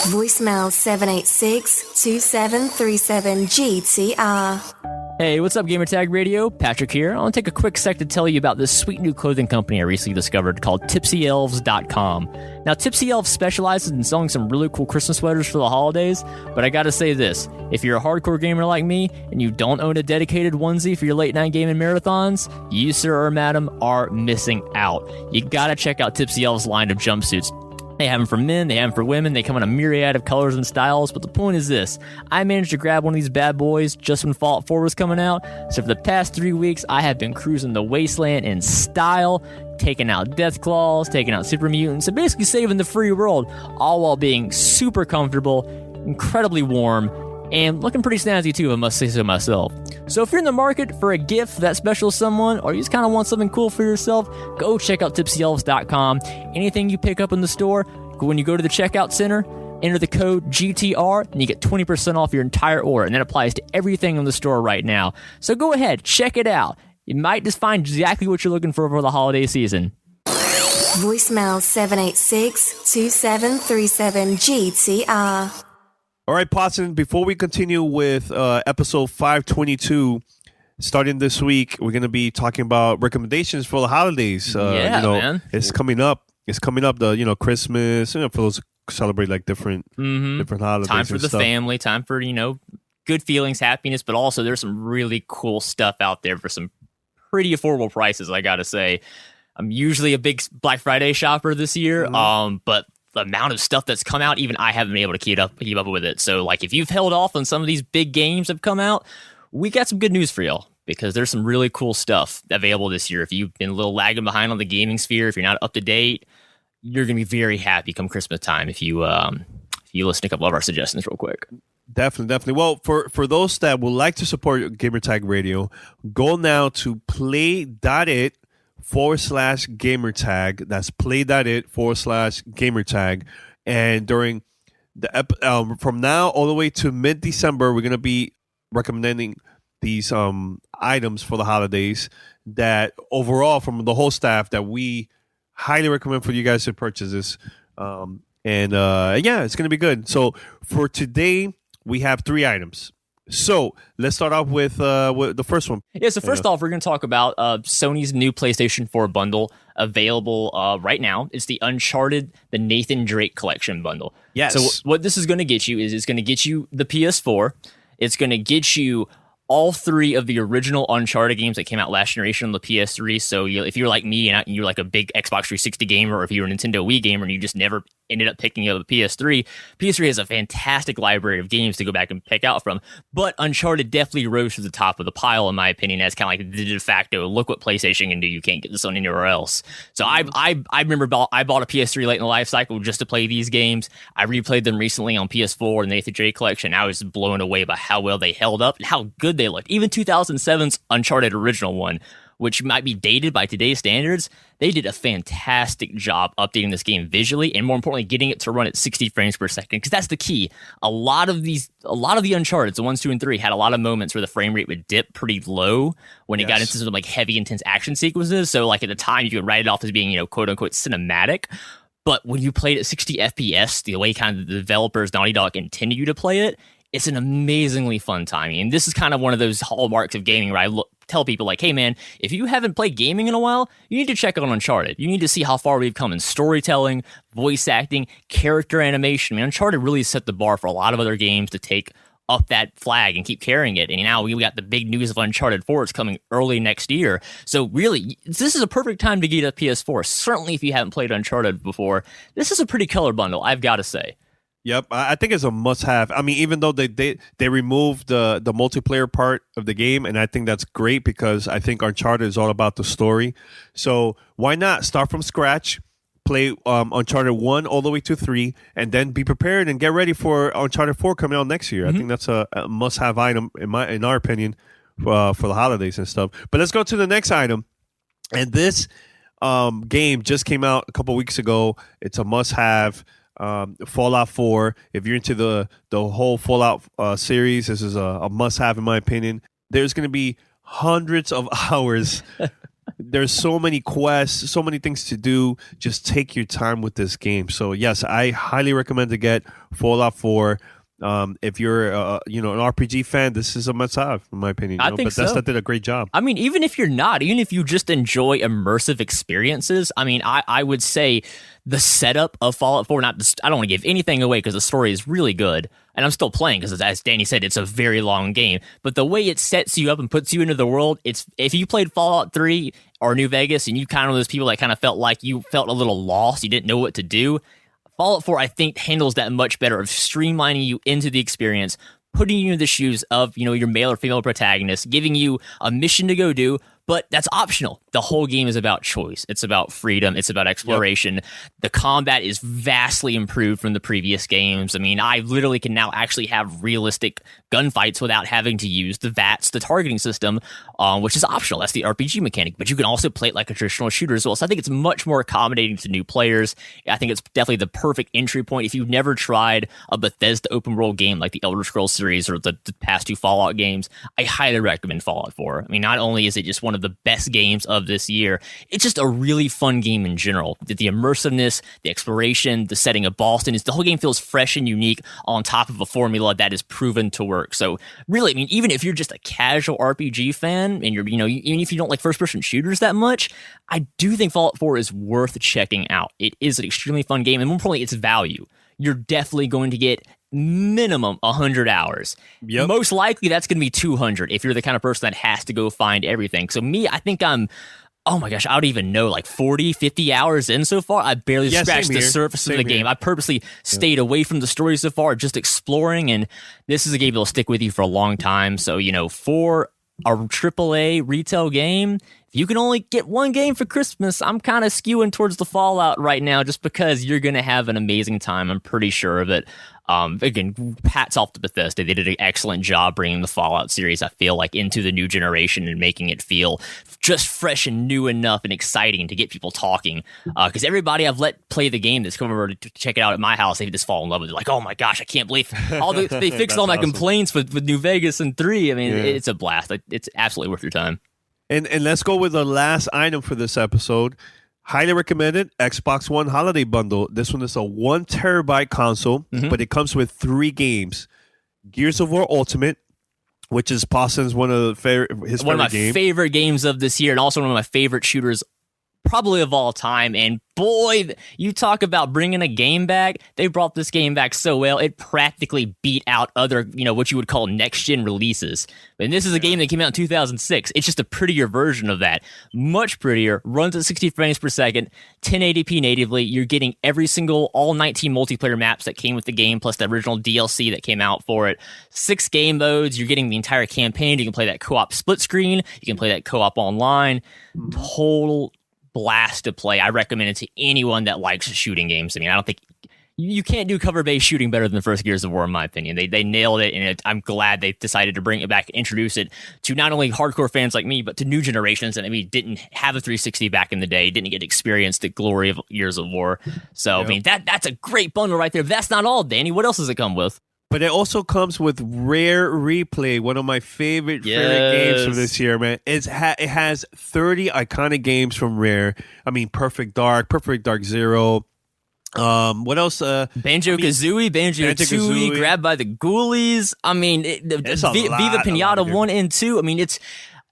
Voicemail 786-2737-GTR. Hey, what's up, Gamertag Radio? Patrick here. I want to take a quick sec to tell you about this sweet new clothing company I recently discovered called TipsyElves.com. Now, Tipsy Elves specializes in selling some really cool Christmas sweaters for the holidays, but I gotta say this, if you're a hardcore gamer like me and you don't own a dedicated onesie for your late night gaming marathons, you, sir or madam, are missing out. You gotta check out Tipsy Elves' line of jumpsuits. They have them for men, they have them for women, they come in a myriad of colors and styles, but the point is this, I managed to grab one of these bad boys just when Fallout 4 was coming out, so for the past 3 weeks, I have been cruising the wasteland in style, taking out Deathclaws, taking out Super Mutants, and basically saving the free world, all while being super comfortable, incredibly warm, and looking pretty snazzy too, I must say so myself. So if you're in the market for a gift for that special someone, or you just kind of want something cool for yourself, go check out TipsyElves.com. Anything you pick up in the store, when you go to the checkout center, enter the code GTR, and you get 20% off your entire order, and that applies to everything in the store right now. So go ahead, check it out. You might just find exactly what you're looking for the holiday season. Voicemail 786-2737-GTR. All right, Potson, before we continue with episode 522, starting this week, we're going to be talking about recommendations for the holidays. Man. It's coming up. It's coming up, the Christmas, for those who celebrate different holidays. Time for the stuff. family, time for, good feelings, happiness, but also there's some really cool stuff out there for some pretty affordable prices, I got to say. I'm usually a big Black Friday shopper this year, but the amount of stuff that's come out, even I haven't been able to keep up with it. So if you've held off on some of these big games that have come out, we got some good news for y'all, because there's some really cool stuff available this year. If you've been a little lagging behind on the gaming sphere, if you're not up to date, you're going to be very happy come Christmas time if you listen to a couple of our suggestions real quick. Definitely. Well, for those that would like to support Gamertag Radio, go now to play.it/gamertag. That's play.it/gamertag. And during the from now all the way to mid-December, we're going to be recommending these items for the holidays that overall from the whole staff that we highly recommend for you guys to purchase this. It's going to be good. So for today, we have 3 items. So let's start off with the first one. Yeah, so first off, we're going to talk about Sony's new PlayStation 4 bundle available right now. It's the Uncharted, the Nathan Drake Collection bundle. Yes. So what this is going to get you is it's going to get you the PS4. It's going to get you all three of the original Uncharted games that came out last generation on the PS3. So if you're like me and you're like a big Xbox 360 gamer, or if you're a Nintendo Wii gamer and you just never ended up picking up a PS3, PS3 has a fantastic library of games to go back and pick out from. But Uncharted definitely rose to the top of the pile, in my opinion, as kind of like the de facto, look what PlayStation can do. You can't get this on anywhere else. So I remember I bought a PS3 late in the life cycle just to play these games. I replayed them recently on PS4 and the Nathan Drake Collection. I was blown away by how well they held up and how good they looked. Even 2007's Uncharted original one, which might be dated by today's standards, they did a fantastic job updating this game visually, and more importantly, getting it to run at 60 frames per second. Because that's the key. A lot of the Uncharted, the 1, 2, and 3, had a lot of moments where the frame rate would dip pretty low when it got into some like heavy, intense action sequences. So like at the time, you could write it off as being, quote unquote cinematic. But when you played at 60 FPS, the way kind of the developers, Naughty Dog, intended you to play it, it's an amazingly fun time. And this is kind of one of those hallmarks of gaming where I tell people like, hey man, if you haven't played gaming in a while, you need to check out Uncharted. You need to see how far we've come in storytelling, voice acting, character animation. I mean, Uncharted really set the bar for a lot of other games to take up that flag and keep carrying it. And now we got the big news of Uncharted 4. It's coming early next year. So really, this is a perfect time to get a PS4. Certainly if you haven't played Uncharted before, this is a pretty killer bundle, I've got to say. Yep, I think it's a must-have. I mean, even though they removed the multiplayer part of the game, and I think that's great because I think Uncharted is all about the story. So why not start from scratch, play Uncharted 1 all the way to 3, and then be prepared and get ready for Uncharted 4 coming out next year. Mm-hmm. I think that's a must-have item in our opinion for the holidays and stuff. But let's go to the next item, and this game just came out a couple weeks ago. It's a must-have. Fallout 4. If you're into the whole Fallout series, this is a must-have in my opinion. There's going to be hundreds of hours. There's so many quests, so many things to do. Just take your time with this game. So yes, I highly recommend to get Fallout 4. If you're an RPG fan, this is a must-have in my opinion. I think Bethesda did a great job. I mean, even if you're not, even if you just enjoy immersive experiences, I mean, I would say the setup of Fallout 4, I don't want to give anything away because the story is really good, and I'm still playing because, as Danny said, it's a very long game. But the way it sets you up and puts you into the world, if you played Fallout 3 or New Vegas and you kind of those people that kind of felt like you felt a little lost, you didn't know what to do, Fallout 4, I think, handles that much better of streamlining you into the experience, putting you in the shoes of, your male or female protagonist, giving you a mission to go do, but that's optional. The whole game is about choice. It's about freedom. It's about exploration. Yep. The combat is vastly improved from the previous games. I mean, I literally can now actually have realistic gunfights without having to use the VATS, the targeting system, which is optional. That's the RPG mechanic. But you can also play it like a traditional shooter as well. So I think it's much more accommodating to new players. I think it's definitely the perfect entry point. If you've never tried a Bethesda open world game like the Elder Scrolls series or the past 2 Fallout games, I highly recommend Fallout 4. I mean, not only is it just one of the best games of this year, it's just a really fun game in general. The immersiveness, the exploration, the setting of Boston, the whole game feels fresh and unique on top of a formula that is proven to work. So really, I mean, even if you're just a casual RPG fan and you're, even if you don't like first-person shooters that much, I do think Fallout 4 is worth checking out. It is an extremely fun game, and more importantly, it's value. You're definitely going to get minimum 100 hours. Yep. Most likely that's going to be 200 if you're the kind of person that has to go find everything. So me, I think I'm, oh my gosh, I don't even know, like 40, 50 hours in so far. I barely scratched the surface of the game. I purposely stayed away from the story so far, just exploring, and this is a game that'll stick with you for a long time. So, for a AAA retail game, if you can only get one game for Christmas, I'm kind of skewing towards the Fallout right now just because you're going to have an amazing time. I'm pretty sure of it. Again, hats off to Bethesda. They did an excellent job bringing the Fallout series, I feel like, into the new generation and making it feel just fresh and new enough and exciting to get people talking. Because everybody I've let play the game that's come over to check it out at my house, they just fall in love with it. Like, oh my gosh, I can't believe they fixed all my complaints with New Vegas and 3. I mean, it's a blast. It's absolutely worth your time. And let's go with the last item for this episode. Highly recommended Xbox One Holiday Bundle. This one is a 1 terabyte console, but it comes with 3 games: Gears of War Ultimate, which is Paulson's one of my favorite games of this year, and also one of my favorite shooters probably of all time. And boy, you talk about bringing a game back. They brought this game back so well. It practically beat out other, what you would call next-gen releases. And this is a game that came out in 2006. It's just a prettier version of that. Much prettier, runs at 60 frames per second, 1080p natively. You're getting all 19 multiplayer maps that came with the game, plus the original DLC that came out for it. 6 game modes. You're getting the entire campaign. You can play that co-op split screen. You can play that co-op online. Total blast to play. I recommend it to anyone that likes shooting games. I mean, I don't think you can't do cover-based shooting better than the first Gears of War, in my opinion. They nailed it, and I'm glad they decided to bring it back and introduce it to not only hardcore fans like me, but to new generations that maybe didn't have a 360 back in the day, didn't get to experience the glory of Gears of War. So, I mean, that's a great bundle right there. But that's not all, Danny. What else does it come with? But it also comes with Rare Replay, one of my favorite games from this year, man. It has 30 iconic games from Rare. I mean, Perfect Dark Zero. What else? Banjo-Kazooie, Banjo-Tooie, Grabbed by the Ghoulies. I mean, Viva Pinata 1 and 2. I mean, it's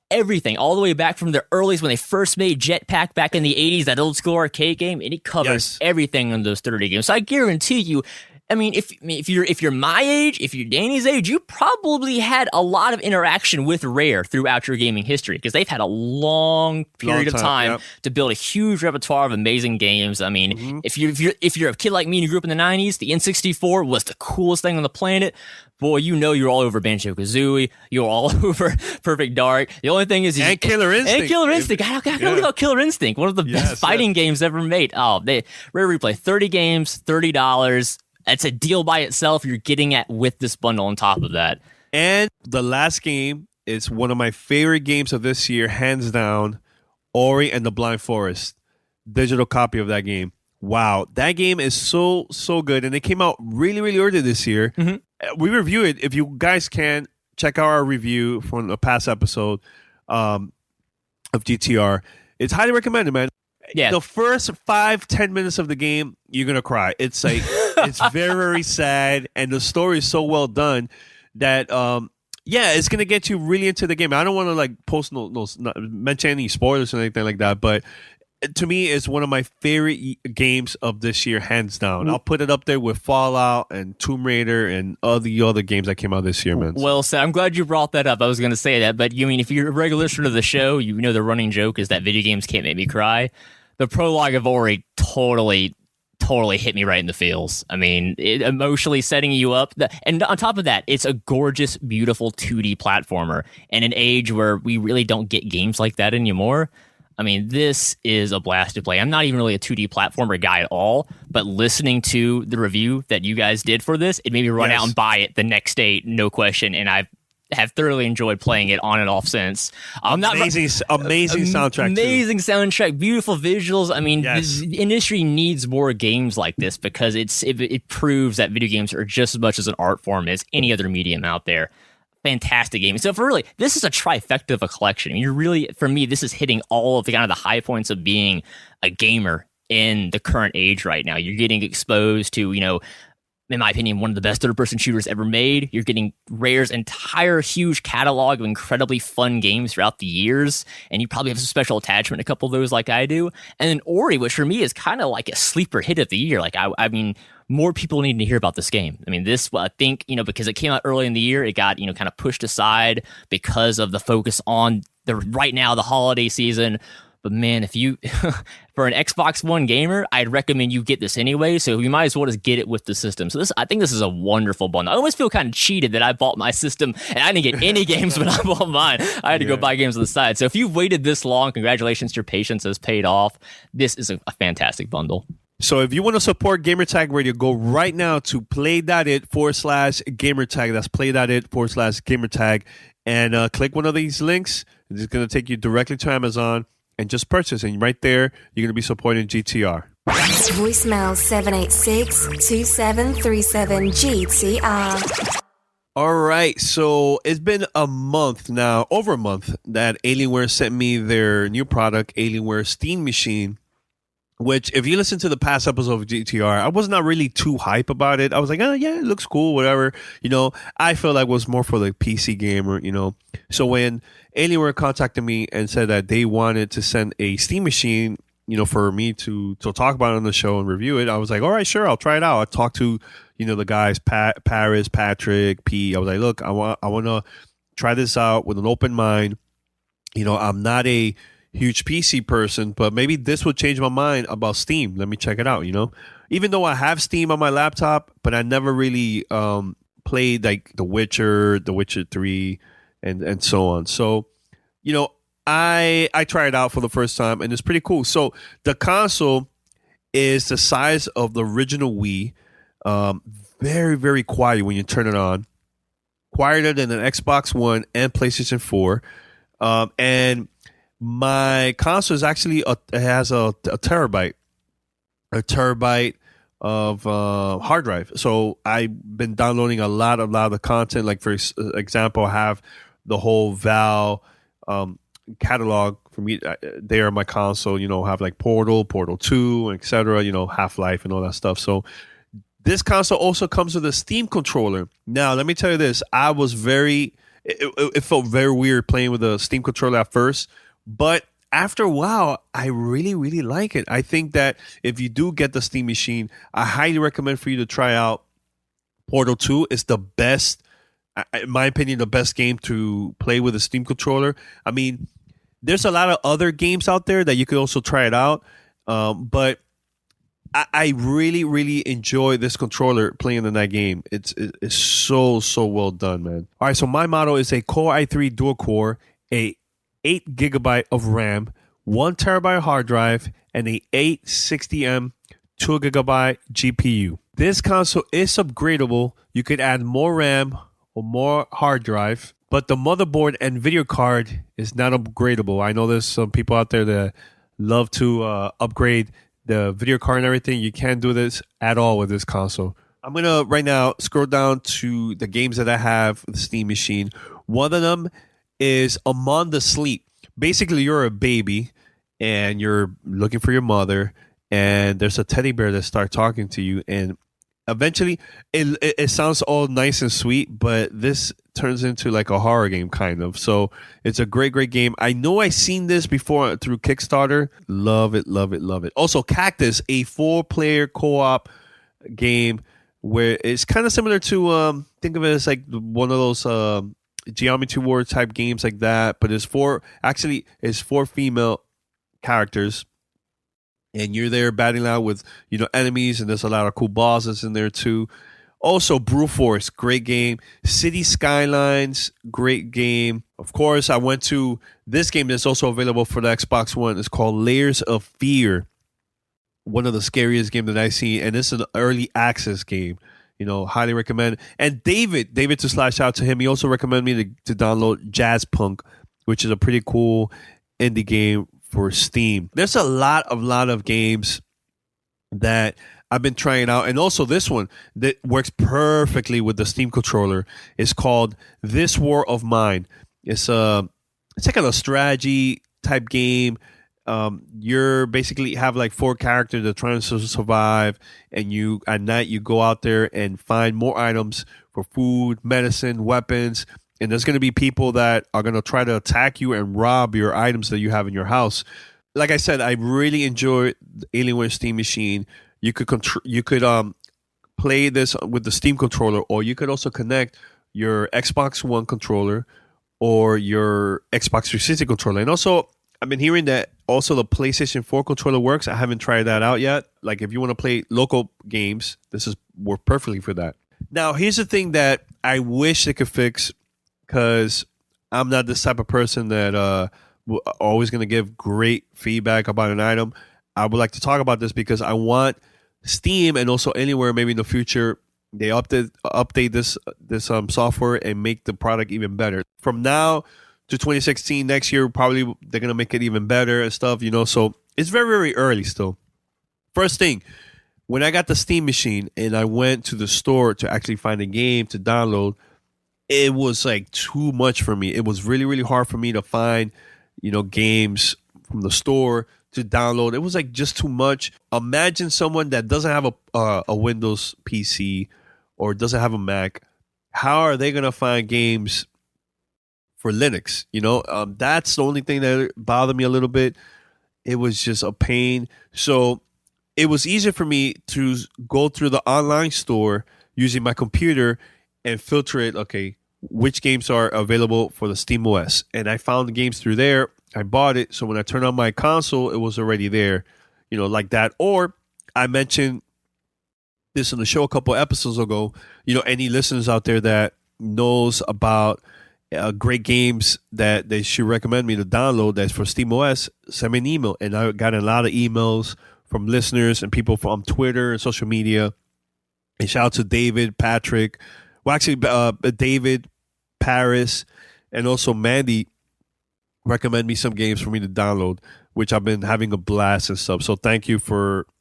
everything, all the way back from the earliest when they first made Jetpack back in the 80s, that old school arcade game, and it covers everything in those 30 games. So I guarantee you, I mean, if you're my age, if you're Danny's age, you probably had a lot of interaction with Rare throughout your gaming history, because they've had a long period of time to build a huge repertoire of amazing games. I mean, if you're a kid like me and you grew up in the 90s, the N64 was the coolest thing on the planet. Boy, you're all over Banjo-Kazooie. You're all over Perfect Dark. The only thing is... And Killer Instinct. I don't know about Killer Instinct. One of the best fighting games ever made. Oh, Rare Replay. 30 games, $30. That's a deal by itself. You're getting at with this bundle on top of that. And the last game is one of my favorite games of this year, hands down, Ori and the Blind Forest. Digital copy of that game. Wow, that game is so good, and it came out really, really early this year. We review it. If you guys can, check out our review from a past episode of GTR. It's highly recommended, man. Yeah. The first 5-10 minutes of the game, you're gonna cry. It's like it's very, very sad, and the story is so well done that it's gonna get you really into the game. I don't want to like not mention any spoilers or anything like that, but to me, it's one of my favorite games of this year, hands down. I'll put it up there with Fallout and Tomb Raider and all the other games that came out this year, man. Well said. I'm glad you brought that up. I was going to say that, but you mean if you're a regular listener to the show, you know the running joke is that video games can't make me cry. The prologue of Ori totally hit me right in the feels. I mean, it emotionally setting you up. And on top of that, it's a gorgeous, beautiful 2D platformer in an age where we really don't get games like that anymore. I mean, this is a blast to play. I'm not even really a 2D platformer guy at all, but listening to the review that you guys did for this, it made me run out and buy it the next day, no question, and I have thoroughly enjoyed playing it on and off since. Amazing soundtrack. Amazing soundtrack, beautiful visuals. I mean, the industry needs more games like this because it proves that video games are just as much as an art form as any other medium out there. Fantastic game. So this is a trifecta of a collection. I mean, for me, this is hitting all of the kind of the high points of being a gamer in the current age right now. You're getting exposed to, in my opinion, one of the best third-person shooters ever made. You're getting Rare's entire huge catalog of incredibly fun games throughout the years, and you probably have some special attachment to a couple of those like I do. And then Ori, which for me is kind of like a sleeper hit of the year. Like, I mean, more people need to hear about this game. I mean, this, I think, because it came out early in the year, it got, kind of pushed aside because of the focus on right now, the holiday season. But man, if you, for an Xbox One gamer, I'd recommend you get this anyway. So you might as well just get it with the system. So I think this is a wonderful bundle. I almost feel kind of cheated that I bought my system and I didn't get any games when I bought mine. I had to go buy games on the side. So if you've waited this long, congratulations, your patience has paid off. This is a fantastic bundle. So if you want to support Gamertag Radio, go right now to play.it/gamertag. That's play.it/gamertag. And click one of these links. It's going to take you directly to Amazon and just purchase. And right there, you're going to be supporting GTR. Voicemail 786-2737-GTR. All right. So it's been over a month, that Alienware sent me their new product, Alienware Steam Machine. which if you listen to the past episode of GTR, I was not really too hype about it. I was like, oh yeah, it looks cool, whatever. I feel like it was more for the PC gamer, So when Alienware contacted me and said that they wanted to send a Steam Machine, for me to talk about it on the show and review it, I was like, all right, sure, I'll try it out. I talked to, the guys, Paris, Patrick, P. I was like, look, I want to try this out with an open mind. I'm not a huge PC person, but maybe this would change my mind about Steam. Let me check it out, Even though I have Steam on my laptop, but I never really played like The Witcher 3, and so on. So, I tried it out for the first time, and it's pretty cool. So the console is the size of the original Wii. Very, very quiet when you turn it on. Quieter than an Xbox One and PlayStation 4. And my console is actually it has a terabyte of hard drive. So I've been downloading a lot of the content. Like for example, I have the whole Valve catalog for me there on my console. Have like Portal 2, etc. Half-Life and all that stuff. So this console also comes with a Steam controller. Now let me tell you this: I was it felt very weird playing with a Steam controller at first, but after a while, I really, really like it. I think that if you do get the Steam Machine, I highly recommend for you to try out Portal 2. It's the best, in my opinion, the best game to play with a Steam controller. I mean, there's a lot of other games out there that you could also try it out, but I really, really enjoy this controller playing in that game. It's so well done, man. All right, so my model is a Core i3 dual core, a 8 gigabyte of RAM, 1 terabyte hard drive, and a 860M 2 gigabyte GPU. This console is upgradable. You could add more RAM or more hard drive, but the motherboard and video card is not upgradable. I know there's some people out there that love to upgrade the video card and everything. You can't do this at all with this console. I'm going to right now scroll down to the games that I have with the Steam Machine. One of them is Among the Sleep. Basically, you're a baby and you're looking for your mother, and there's a teddy bear that starts talking to you, and eventually it sounds all nice and sweet, but this turns into like a horror game kind of. So it's a great game. I know I've seen this before through Kickstarter. Love it. Also, Cactus, a 4-player co-op game where it's kind of similar to think of it as like one of those Geometry War type games like that, but it's 4 female characters, and you're there battling out with enemies, and there's a lot of cool bosses in there too. Also, Brute Force, great game. City Skylines, great game. Of course, I went to this game that's also available for the Xbox One. It's called Layers of Fear. One of the scariest games that I've seen, and it's an early access game. Highly recommend. And David to slash out to him. He also recommended me to download Jazz Punk, which is a pretty cool indie game for Steam. There's a lot of games that I've been trying out, and also this one that works perfectly with the Steam controller is called This War of Mine. It's like a strategy type game. You're basically have like 4 characters that are trying to survive, and you at night you go out there and find more items for food, medicine, weapons, and there's going to be people that are going to try to attack you and rob your items that you have in your house. Like I said, I really enjoy the Alienware Steam Machine. You could play this with the Steam controller, or you could also connect your Xbox One controller or your Xbox 360 controller. And also, I've been hearing that also the PlayStation 4 controller works. I haven't tried that out yet. Like if you want to play local games, this is work perfectly for that. Now, here's the thing that I wish they could fix, because I'm not this type of person that always going to give great feedback about an item. I would like to talk about this because I want Steam and also Anywhere maybe in the future they update this software and make the product even better. From now to 2016, next year probably they're gonna make it even better and stuff. So it's very, very early still. First thing, when I got the Steam Machine and I went to the store to actually find a game to download, it was like too much for me. It was really, really hard for me to find games from the store to download. It was like just too much. Imagine someone that doesn't have a Windows PC or doesn't have a Mac. How are they gonna find games for Linux? That's the only thing that bothered me a little bit. It was just a pain. So it was easier for me to go through the online store using my computer and filter it. Okay, which games are available for the Steam OS? And I found the games through there. I bought it. So when I turned on my console, it was already there, like that. Or I mentioned this on the show a couple episodes ago. Any listeners out there that knows about great games that they should recommend me to download that's for SteamOS, send me an email. And I got a lot of emails from listeners and people from Twitter and social media. And shout out to David, Patrick, David, Paris, and also Mandy recommend me some games for me to download, which I've been having a blast and stuff. So thank you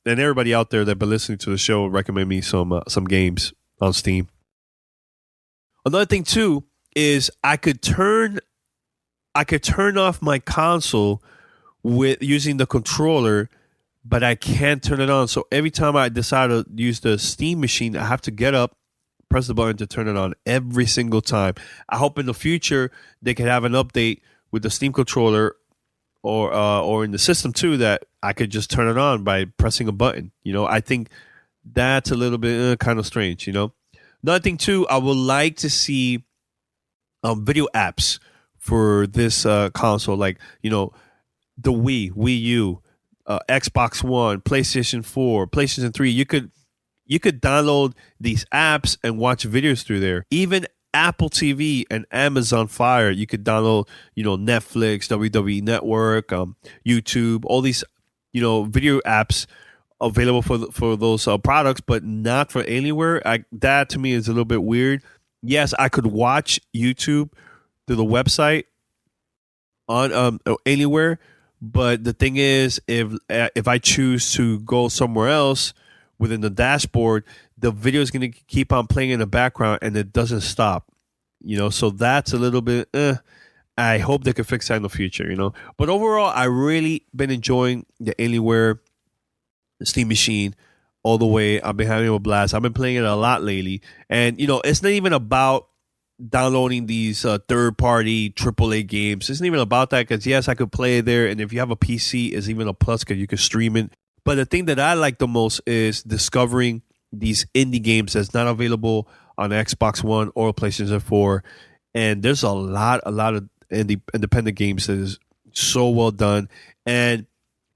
and everybody out there that been listening to the show, recommend me some games on Steam. Another thing too is I could turn off my console with using the controller, but I can't turn it on. So every time I decide to use the Steam machine, I have to get up, press the button to turn it on every single time. I hope in the future they can have an update with the Steam controller or in the system too that I could just turn it on by pressing a button. I think that's a little bit kind of strange. Another thing too, I would like to see video apps for this console, like the Wii U, Xbox One, PlayStation 4, PlayStation 3. You could download these apps and watch videos through there. Even Apple TV and Amazon Fire, you could download, Netflix, WWE Network, YouTube, all these, video apps available for those products, but not for Alienware. That to me is a little bit weird. Yes, I could watch YouTube through the website on Alienware, but the thing is, if I choose to go somewhere else within the dashboard, the video is going to keep on playing in the background and it doesn't stop. So that's a little bit. I hope they can fix that in the future. But overall, I really been enjoying the Alienware Steam Machine all the way. I've been having a blast. I've been playing it a lot lately, and it's not even about downloading these third-party AAA games. It's not even about that, because yes, I could play it there, and if you have a PC, it's even a plus because you can stream it. But the thing that I like the most is discovering these indie games that's not available on Xbox One or PlayStation 4. And there's a lot of independent games that is so well done. And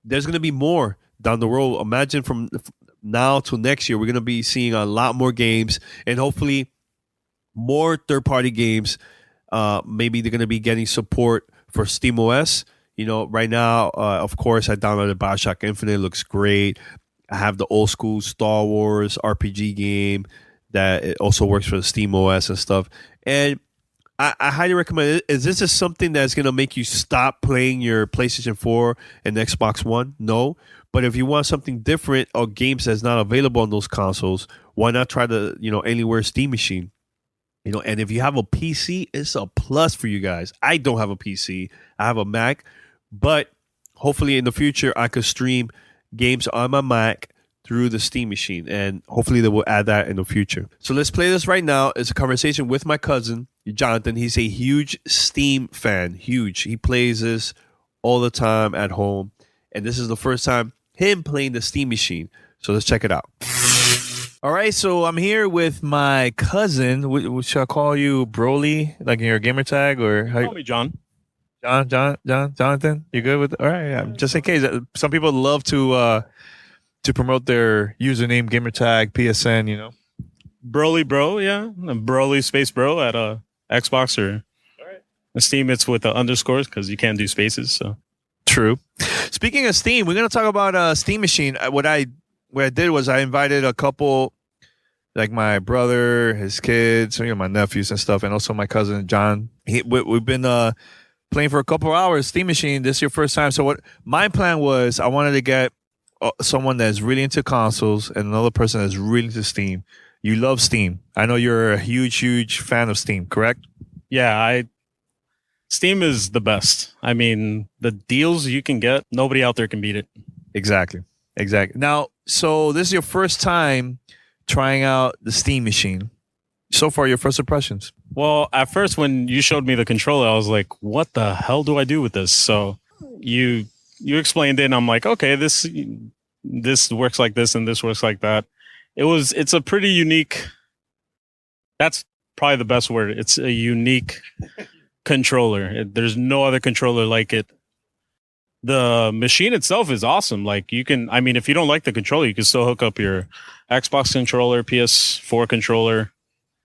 there's going to be more down the road. Imagine from now till next year, we're going to be seeing a lot more games and hopefully more third-party games. Maybe they're going to be getting support for SteamOS. Right now, of course, I downloaded BioShock Infinite. It looks great. I have the old school Star Wars RPG game that it also works for the SteamOS and stuff. And I highly recommend it. Is this something that's going to make you stop playing your PlayStation 4 and Xbox One? No. But if you want something different or games that's not available on those consoles, why not try the Alienware Steam Machine? And if you have a PC, it's a plus for you guys. I don't have a PC. I have a Mac. But hopefully in the future, I could stream games on my Mac through the Steam Machine. And hopefully they will add that in the future. So let's play this right now. It's a conversation with my cousin, Jonathan. He's a huge Steam fan. Huge. He plays this all the time at home. And this is the first time him playing the Steam Machine. So let's check it out. All right, so I'm here with my cousin. Should I call you Broly, like in your gamer tag, or how call me John? Jonathan. You good with? All right, yeah. Just in case, some people love to promote their username, gamer tag, PSN. Broly Bro, yeah, Broly space Bro at Xbox or Steam. It's with the underscores because you can't do spaces. So true. Speaking of Steam, we're gonna talk about Steam Machine. What I did was I invited a couple, like my brother, his kids, my nephews and stuff, and also my cousin John. We've been playing for a couple of hours Steam Machine. This is your first time. So what my plan was, I wanted to get someone that's really into consoles and another person that's really into Steam. You love Steam. I know you're a huge fan of Steam, correct? Yeah, Steam is the best. I mean, the deals you can get, nobody out there can beat it. Exactly. Now, so this is your first time trying out the Steam Machine. So far, your first impressions? Well, at first, when you showed me the controller, I was like, what the hell do I do with this? So you explained it, and I'm like, okay, this works like this, and this works like that. It's a pretty unique, that's probably the best word. It's a unique controller. There's no other controller like it. The machine itself is awesome. Like if you don't like the controller, you can still hook up your Xbox controller, PS4 controller.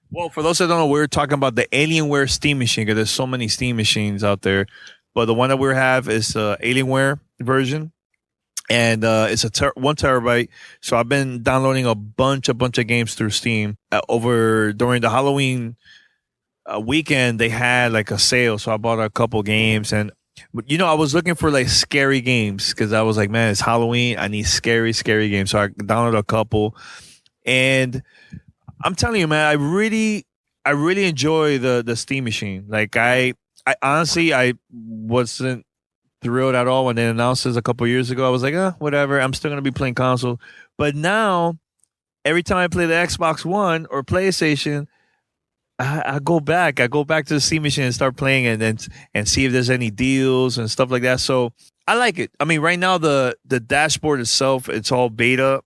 Well, for those that don't know, we're talking about the Alienware Steam Machine because there's so many Steam machines out there. But the one that we have is the Alienware version, and it's 1 terabyte. So I've been downloading a bunch of games through Steam. During the Halloween weekend, they had like a sale, so I bought a couple games. And I was looking for like scary games because I was like, man, it's Halloween. I need scary games. So I downloaded a couple, and I'm telling you, man, I really enjoy the Steam Machine. Like I honestly, I wasn't thrilled at all when they announced this a couple years ago. I was like, whatever. I'm still gonna be playing console. But now, every time I play the Xbox One or PlayStation, I go back to the Steam Machine and start playing and see if there's any deals and stuff like that. So I like it. I mean, right now the dashboard itself, it's all beta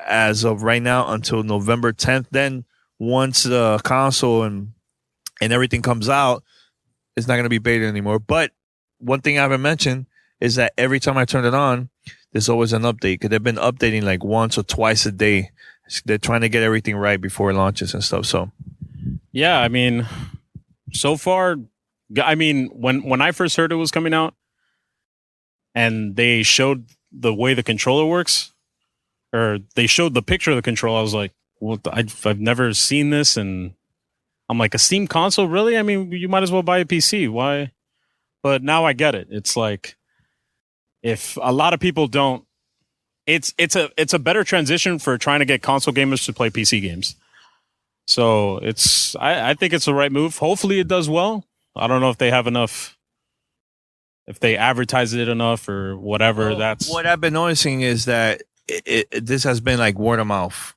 as of right now until November 10th. Then once the console and everything comes out, it's not going to be beta anymore. But one thing I haven't mentioned is that every time I turn it on, there's always an update because they've been updating like once or twice a day. They're trying to get everything right before it launches and stuff. So, yeah, I mean, so far, I mean, when I first heard it was coming out and they showed the way the controller works, or they showed the picture of the controller, I was like, well, I've never seen this. And I'm like, a Steam console? Really? I mean, you might as well buy a PC. Why? But now I get it. It's like, if a lot of people don't, it's a better transition for trying to get console gamers to play PC games. So I think it's the right move. Hopefully it does well. I don't know if they have enough, if they advertise it enough or whatever. That's what I've been noticing is that this has been like word of mouth,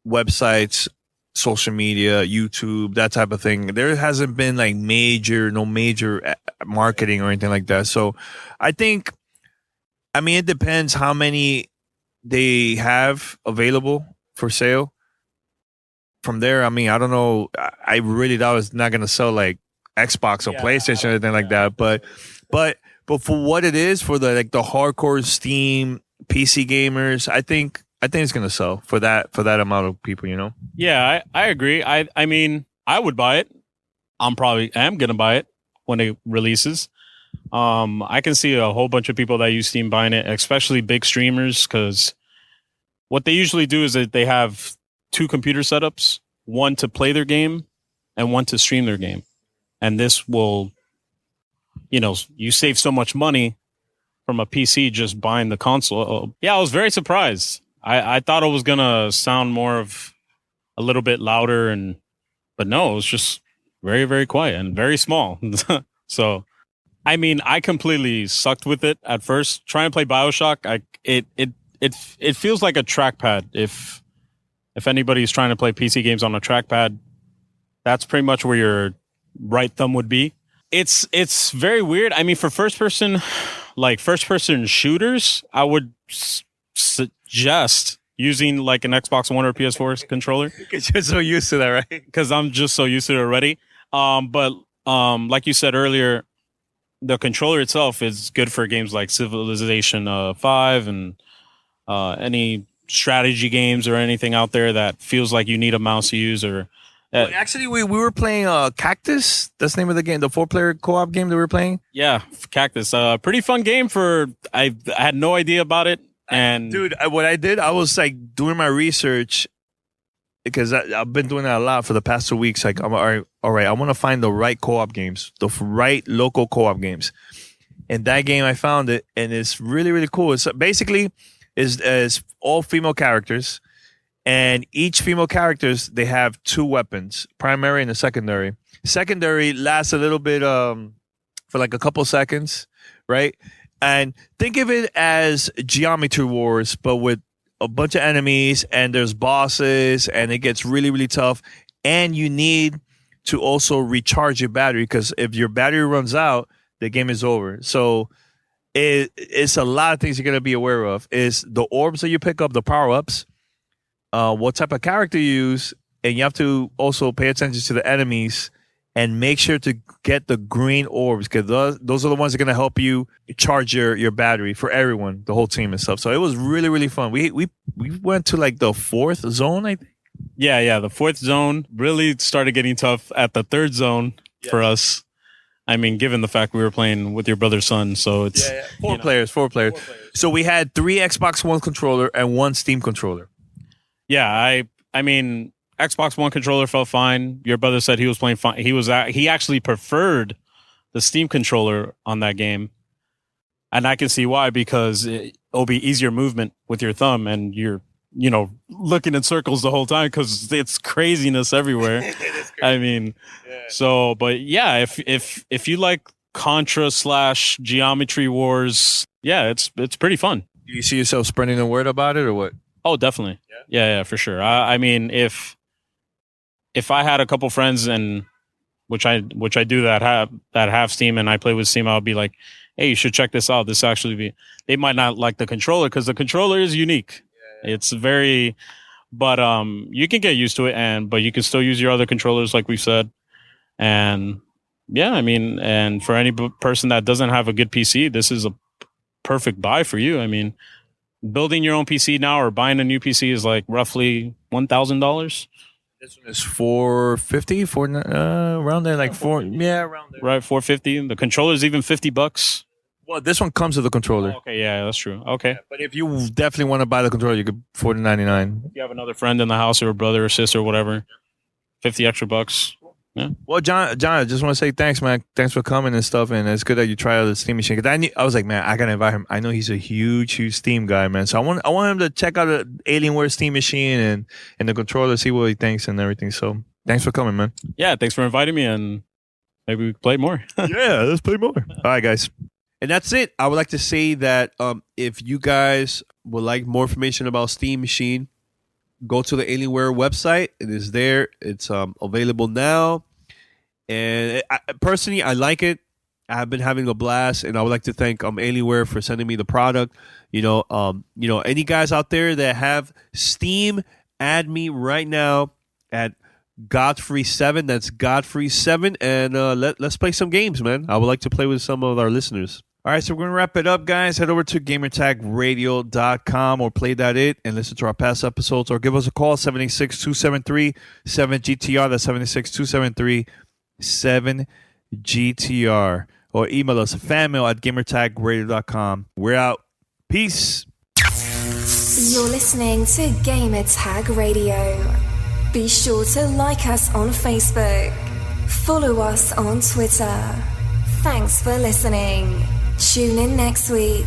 websites, social media, YouTube, that type of thing. There hasn't been like no major marketing or anything like that. So I think, I mean, it depends how many they have available for sale. From there, I mean, I don't know. I really thought it was not going to sell like Xbox or PlayStation or anything like that. But for what it is, for the hardcore Steam PC gamers, I think it's going to sell for that amount of people, Yeah, I agree. I mean, I would buy it. am going to buy it when it releases. I can see a whole bunch of people that use Steam buying it, especially big streamers, because what they usually do is that they have 2 computer setups, one to play their game and one to stream their game. And this will, you save so much money from a PC just buying the console. Yeah, I was very surprised. I thought it was going to sound more of a little bit louder, but no, it was just very, very quiet and very small. So, I mean, I completely sucked with it at first. Trying to play BioShock, it feels like a trackpad. If anybody's trying to play PC games on a trackpad, that's pretty much where your right thumb would be. It's very weird. I mean, for first person shooters, I would suggest using like an Xbox One or PS4 controller. Because you're so used to that, right? Because I'm just so used to it already. But like you said earlier, the controller itself is good for games like Civilization 5 and any strategy games or anything out there that feels like you need a mouse to use. Or actually, we were playing Cactus. That's the name of the game, the 4-player co-op game that we were playing. Yeah, Cactus. Pretty fun game. I had no idea about it. And dude, what I did, I was like doing my research because I've been doing that a lot for the past 2 weeks. Like, I'm all right. I want to find the right co-op games, the right local co-op games. And that game, I found it, and it's really, really cool. It's basically is all female characters, And each female characters, they have 2 weapons, primary and a secondary. Secondary lasts a little bit for like a couple seconds, right? And think of it as Geometry Wars, but with a bunch of enemies, and there's bosses, and it gets really, really tough. And you need to also recharge your battery, because if your battery runs out, the game is over. So it's a lot of things you're going to be aware of. Is the orbs that you pick up, the power-ups, what type of character you use, and you have to also pay attention to the enemies and make sure to get the green orbs, because those are the ones that are going to help you charge your battery for everyone, the whole team and stuff. So it was really, really fun. We went to like the 4th zone, I think. Yeah. The 4th zone really started getting tough at the 3rd zone for us. I mean, given the fact we were playing with your brother's son, so it's 4 players. So we had 3 Xbox One controller and 1 Steam controller. Yeah, I mean, Xbox One controller felt fine. Your brother said he was playing fine. He actually preferred the Steam controller on that game, and I can see why, because it'll be easier movement with your thumb, and you're looking in circles the whole time because it's craziness everywhere. It is crazy. I mean, so, but yeah, if you like Contra / Geometry Wars, yeah, it's pretty fun. Do you see yourself spreading the word about it or what? Oh, definitely. Yeah, for sure. I mean, if I had a couple friends, and which I do, that have Steam, and I play with Steam, I'll be like, hey, you should check this out. This actually they might not like the controller, because the controller is unique. It's very, but you can get used to it, but you can still use your other controllers, like we said. And yeah, I mean, and for any person that doesn't have a good PC, this is a perfect buy for you. I mean, building your own PC now or buying a new PC is like roughly $1,000. This one is $450, around there, like around there. Right, $450. The controller is even $50. Well, this one comes with a controller. Oh, okay, yeah, that's true. Okay, but if you definitely want to buy the controller, you could $40.99. If you have another friend in the house, or a brother or sister or whatever, $50 extra. Yeah. Well, John, I just want to say thanks, man. Thanks for coming and stuff, and it's good that you try out the Steam Machine. Because I was like, man, I gotta invite him. I know he's a huge Steam guy, man. So I want him to check out the Alienware Steam Machine and the controller, see what he thinks and everything. So thanks for coming, man. Yeah, thanks for inviting me, and maybe we can play more. Yeah, let's play more. All right, guys. And that's it. I would like to say that if you guys would like more information about Steam Machine, go to the Alienware website. It is there. It's available now. And personally, I like it. I've been having a blast, and I would like to thank Alienware for sending me the product. Any guys out there that have Steam, add me right now at Godfrey7. That's Godfrey7, and let's play some games, man. I would like to play with some of our listeners. All right, so we're going to wrap it up, guys. Head over to gamertagradio.com or play that and listen to our past episodes, or give us a call, 786-273-7GTR. That's 786-273-7GTR. Or email us, fanmail@gamertagradio.com. We're out. Peace. You're listening to Gamertag Radio. Be sure to like us on Facebook. Follow us on Twitter. Thanks for listening. Tune in next week.